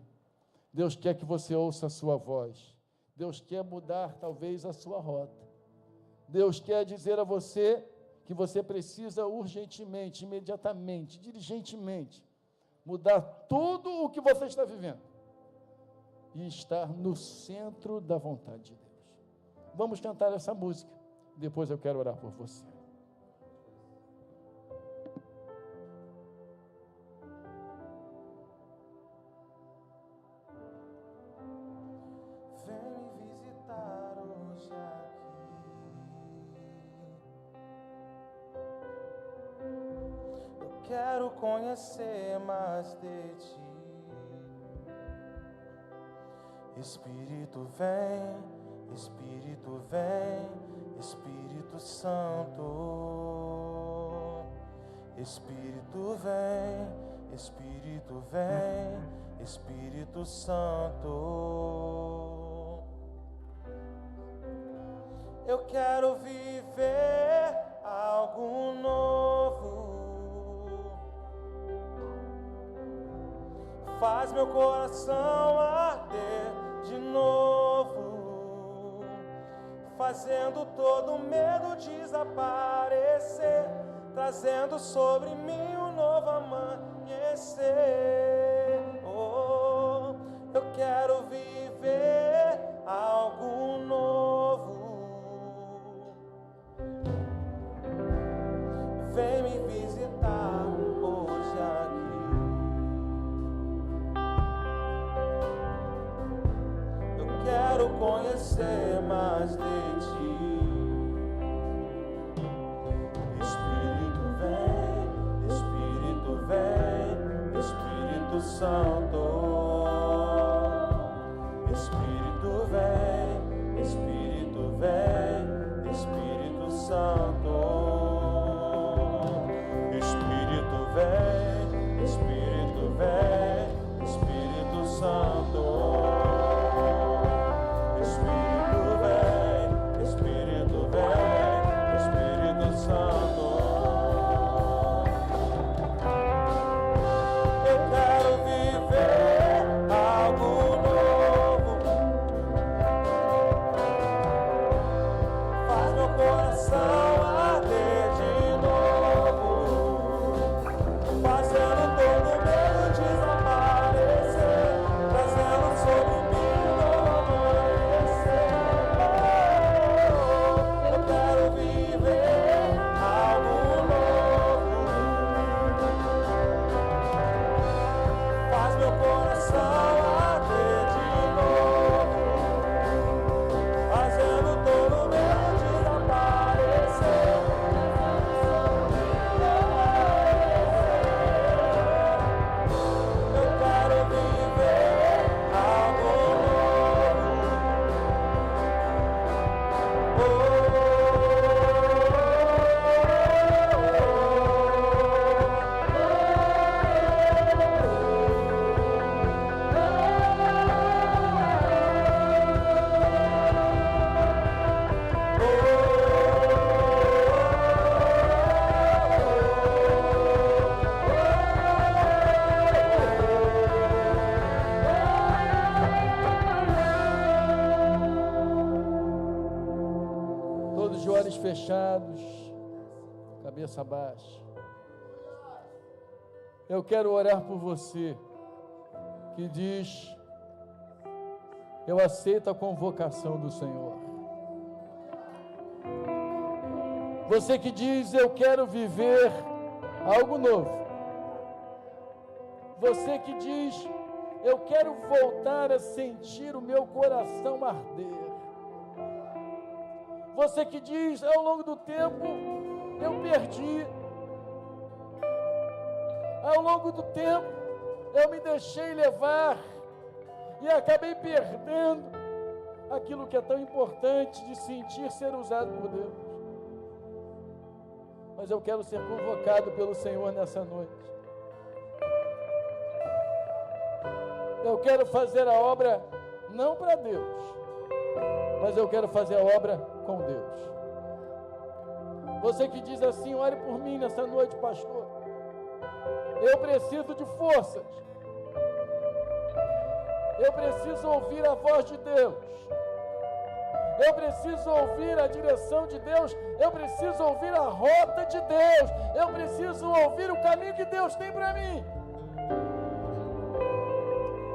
Deus quer que você ouça a sua voz. Deus quer mudar, talvez, a sua rota. Deus quer dizer a você que você precisa urgentemente, imediatamente, diligentemente, mudar tudo o que você está vivendo e estar no centro da vontade de Deus. Vamos cantar essa música. Depois eu quero orar por você. quero conhecer mais de ti. Espírito vem, Espírito vem, Espírito Santo. Espírito vem, Espírito vem, Espírito Santo. Eu quero viver algo novo. Faz meu coração arder de novo, fazendo todo medo desaparecer, trazendo sobre mim um novo amanhecer. Oh, eu quero viver algo novo. Vem me visitar hoje aqui. Eu quero conhecer mais de ti. Espírito vem, Espírito Santo. Espírito vem, Espírito Santo. Espírito vem, Espírito Santo. Espírito vem, Espírito Santo. Eu quero viver algo novo. Faz meu coração arder de novo, fazendo todo medo desaparecer, trazendo sobre mim um novo amanhecer. Eu quero viver algo novo. Faz meu coração arder de novo, fazendo todo medo desaparecer. Eu quero viver algo Todos de olhos fechados, cabeça baixa. Eu quero orar por você que diz: eu aceito a convocação do Senhor. Você que diz: eu quero viver algo novo. Você que diz: eu quero voltar a sentir o meu coração arder. Você que diz: ao longo do tempo eu perdi. Ao longo do tempo eu me deixei levar e acabei perdendo aquilo que é tão importante de sentir ser usado por Deus. Mas eu quero ser convocado pelo Senhor nessa noite. Eu quero fazer a obra não para Deus, mas eu quero fazer a obra com Deus. Você que diz assim: ore por mim nessa noite, pastor. Eu preciso de forças. Eu preciso ouvir a voz de Deus. Eu preciso ouvir a direção de Deus. Eu preciso ouvir a rota de Deus. Eu preciso ouvir o caminho que Deus tem para mim.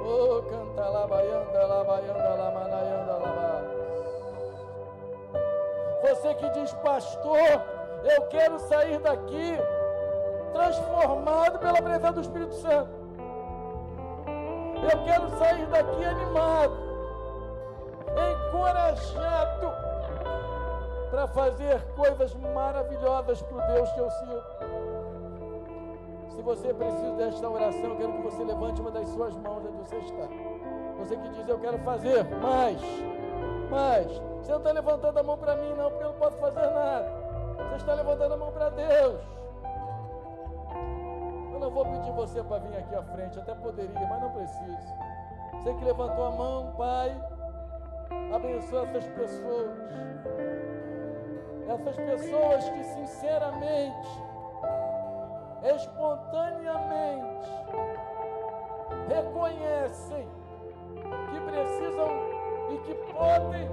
Oh, canta lá, baianda, lá, manaianda, lá. Você que diz: pastor, eu quero sair daqui transformado pela presença do Espírito Santo. Eu quero sair daqui animado, encorajado para fazer coisas maravilhosas para o Deus que eu sirvo. Se você precisa desta oração, eu quero que você levante uma das suas mãos onde você está. Você que diz, eu quero fazer mais. Você não está levantando a mão para mim não, porque eu não posso fazer nada. Você está levantando a mão para Deus. Eu não vou pedir você para vir aqui à frente, até poderia, mas não preciso. Você que levantou a mão, Pai, abençoa essas pessoas. Essas pessoas que sinceramente, espontaneamente, reconhecem que precisam e que podem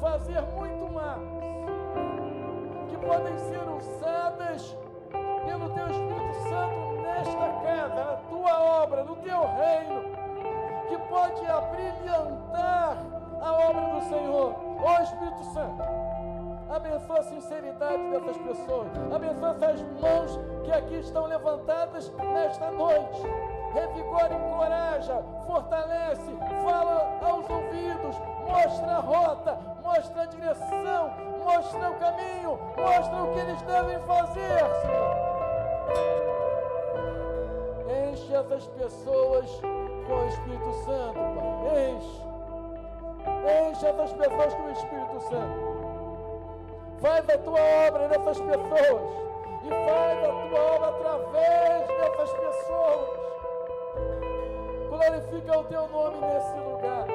fazer muito mais, que podem ser usadas pelo Teu Espírito Santo nesta casa, na Tua obra, no Teu reino, que pode abrilhantar a obra do Senhor. Ó Espírito Santo, abençoa a sinceridade dessas pessoas, abençoa essas mãos que aqui estão levantadas nesta noite. Revigora, encoraja, fortalece, fala aos ouvidos, mostra a rota, mostra a direção, mostra o caminho, mostra o que eles devem fazer, Senhor. Enche essas pessoas com o Espírito Santo, Pai. Enche essas pessoas com o Espírito Santo. Faz a Tua obra nessas pessoas e faz a Tua obra através dessas pessoas. Glorifica o Teu nome nesse lugar.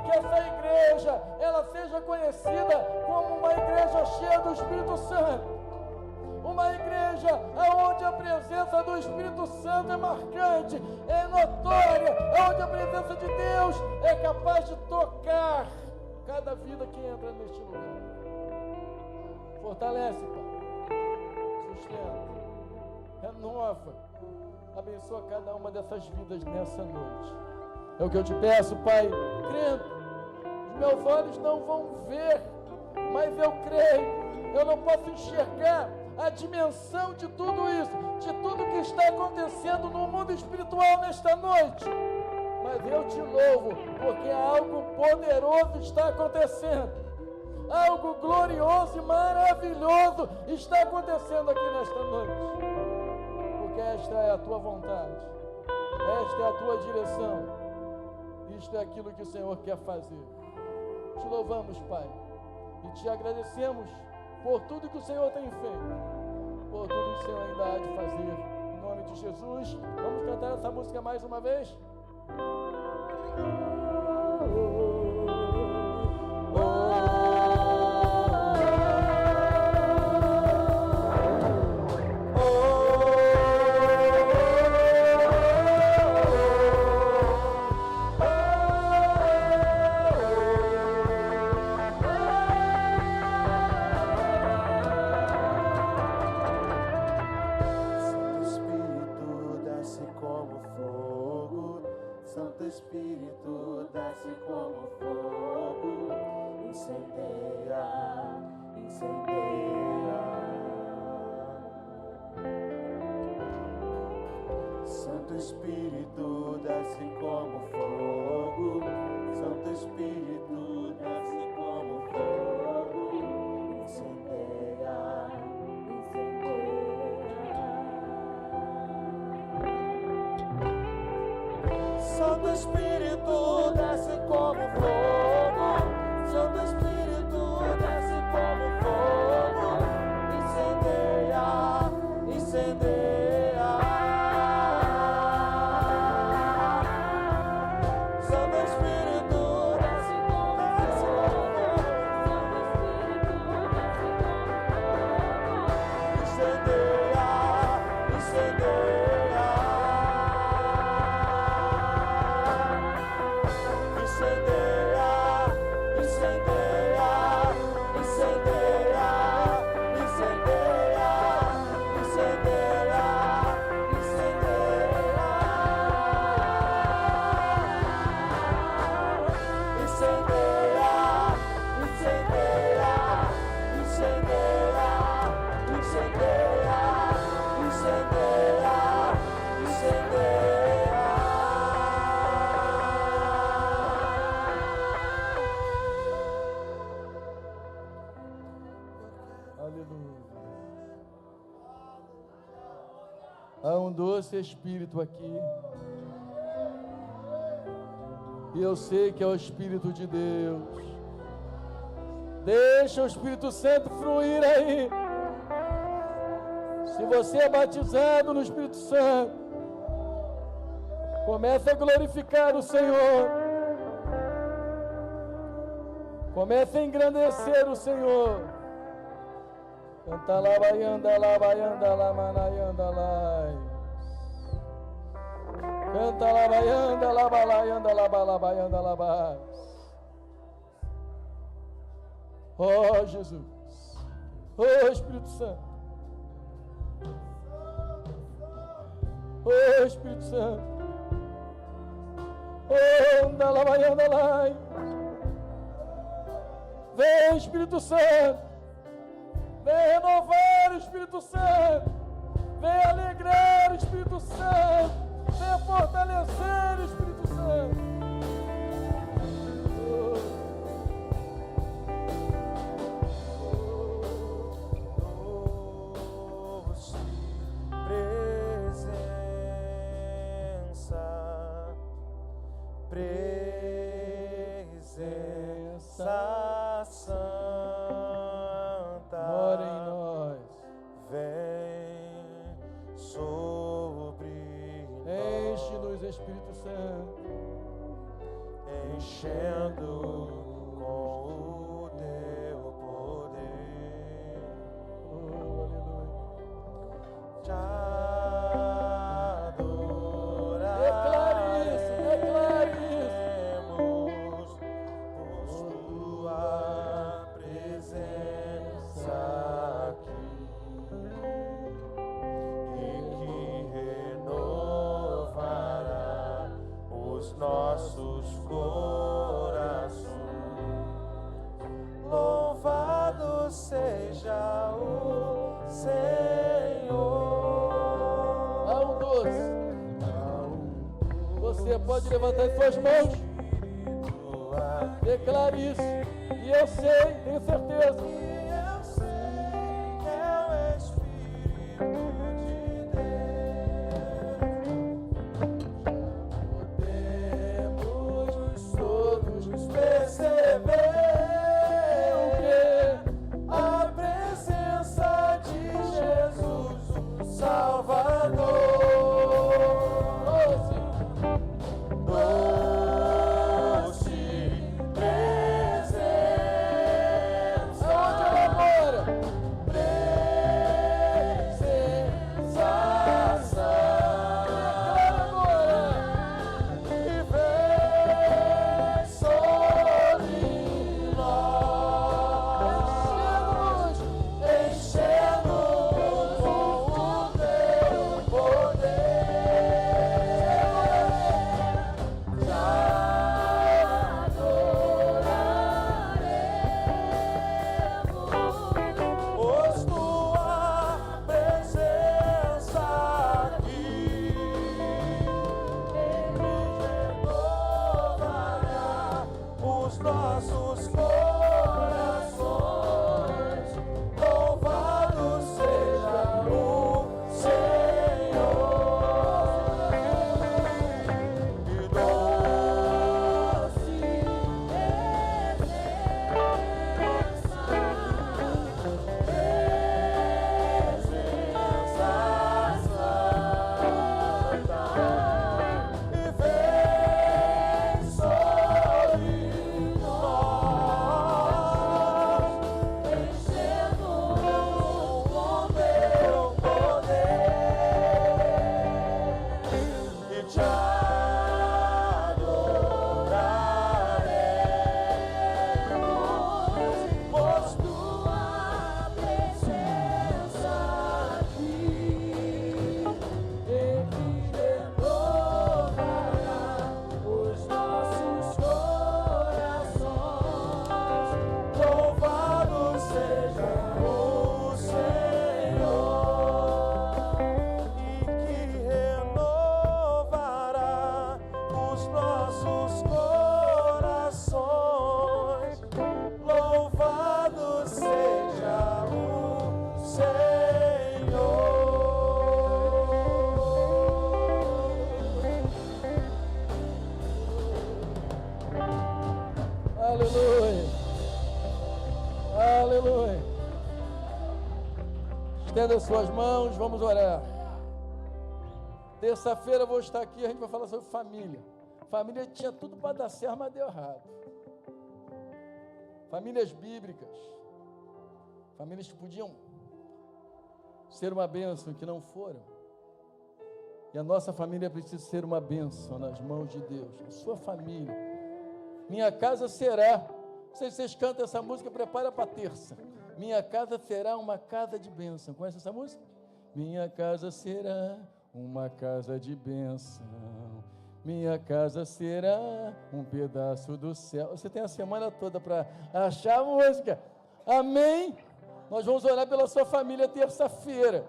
Que essa igreja, ela seja conhecida como uma igreja cheia do Espírito Santo. Uma igreja onde a presença do Espírito Santo é marcante, é notória, onde a presença de Deus é capaz de tocar cada vida que entra neste lugar. Fortalece, Pai. Sustenta. Renova. Abençoa cada uma dessas vidas nessa noite. É o que eu te peço, Pai, crendo. Os meus olhos não vão ver, mas eu creio. Eu não posso enxergar a dimensão de tudo isso, de tudo que está acontecendo no mundo espiritual nesta noite. Mas eu te louvo, porque algo poderoso está acontecendo. Algo glorioso e maravilhoso está acontecendo aqui nesta noite. Porque esta é a Tua vontade. Esta é a Tua direção. Isto é aquilo que o Senhor quer fazer. Te louvamos, Pai. E te agradecemos por tudo que o Senhor tem feito. Por tudo que o Senhor ainda há de fazer. Em nome de Jesus. Vamos cantar essa música mais uma vez? Espírito desce como fogo, incendeia, incendeia. Santo Espírito desce como fogo, Santo Espírito desce como fogo, incendeia, incendeia. Santo Espírito desce como fogo, Santo Espírito desce como fogo, incendeia, incendeia. Santo Espírito desce como fogo, incendeia, incendeia. Incendeia. esse Espírito aqui. E eu sei que é o Espírito de Deus. Deixa o Espírito Santo fluir aí. Se você é batizado no Espírito Santo, comece a glorificar o Senhor. Comece a engrandecer o Senhor. Canta lá, baianda lá, baianda lá, manaianda lá. Canta lá, baianda lá, balaianda lá, balabaianda lá, baianda. Oh, Jesus. Oh, Espírito Santo. Oh, Espírito Santo. Oh, anda lá, vai, anda lá. Vem, Espírito Santo. Vem renovar o Espírito Santo. Vem alegrar o Espírito Santo. Vem fortalecer o Espírito Santo. Presença Santa, mora em nós, vem sobre nós, enche-nos, Espírito Santo, enchendo com o teu poder. Oh, aleluia. Te adorar. Declare isso, declare isso. Nossos corações, louvado seja o Senhor. Há um doce. Você pode levantar as suas mãos. Declare isso. E eu sei, tenho certeza. Doce presença. Estenda as suas mãos, vamos orar. Terça-feira eu vou estar aqui, a gente vai falar sobre família. Família tinha tudo para dar certo, mas deu errado. Famílias bíblicas. Famílias que podiam ser uma bênção, que não foram. E a nossa família precisa ser uma bênção nas mãos de Deus. A sua família. Minha casa será. Não sei se vocês cantam essa música, prepara para terça. Minha casa será uma casa de bênção. Conhece essa música? Minha casa será uma casa de bênção. Minha casa será um pedaço do céu. Você tem a semana toda para achar a música. Amém? Nós vamos orar pela sua família terça-feira.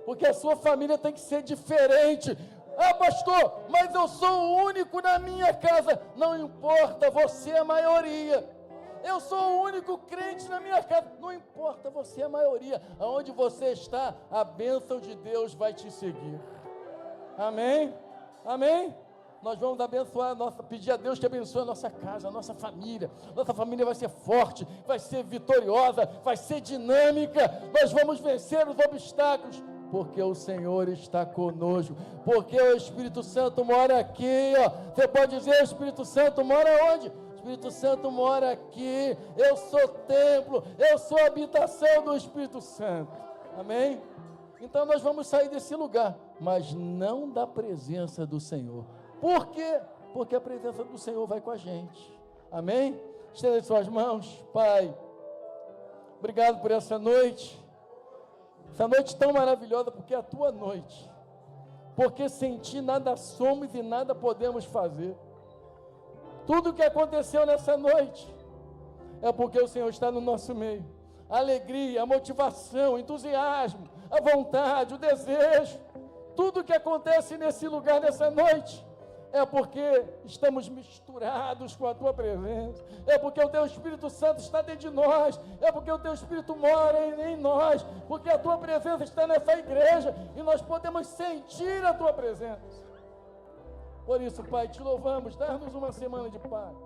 Porque a sua família tem que ser diferente. Ah, pastor, mas eu sou o único na minha casa. Não importa, você é a maioria. Eu sou o único crente na minha casa. Não importa, você é a maioria. Aonde você está, a bênção de Deus vai te seguir. Amém? Amém? Nós vamos abençoar, pedir a Deus que abençoe a nossa casa, a nossa família. Nossa família vai ser forte, vai ser vitoriosa, vai ser dinâmica. Nós vamos vencer os obstáculos, porque o Senhor está conosco, porque o Espírito Santo mora aqui, ó. Você pode dizer, o Espírito Santo mora onde? O Espírito Santo mora aqui. Eu sou templo, eu sou habitação do Espírito Santo. Amém? Então nós vamos sair desse lugar, mas não da presença do Senhor. Por quê? Porque a presença do Senhor vai com a gente. Amém? Estenda suas mãos. Pai, obrigado por essa noite. Essa noite tão maravilhosa, porque é a tua noite. Porque sem ti nada somos e nada podemos fazer. Tudo que aconteceu nessa noite é porque o Senhor está no nosso meio. A alegria, a motivação, o entusiasmo, a vontade, o desejo. Tudo que acontece nesse lugar, nessa noite, é porque estamos misturados com a tua presença, é porque o teu Espírito Santo está dentro de nós, é porque o teu Espírito mora em nós, porque a tua presença está nessa igreja e nós podemos sentir a tua presença. Por isso, Pai, te louvamos, dá-nos uma semana de paz,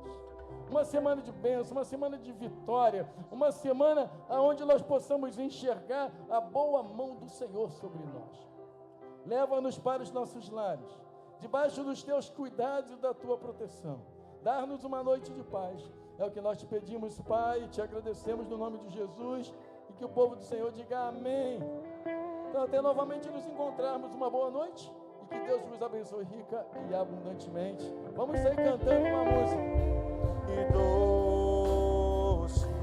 uma semana de bênção, uma semana de vitória, uma semana onde nós possamos enxergar a boa mão do Senhor sobre nós. Leva-nos para os nossos lares, debaixo dos teus cuidados e da tua proteção. Dar-nos uma noite de paz. É o que nós te pedimos, Pai, e te agradecemos no nome de Jesus, e que o povo do Senhor diga amém. Então, até novamente nos encontrarmos, uma boa noite, e que Deus nos abençoe rica e abundantemente. Vamos sair cantando uma música. E doce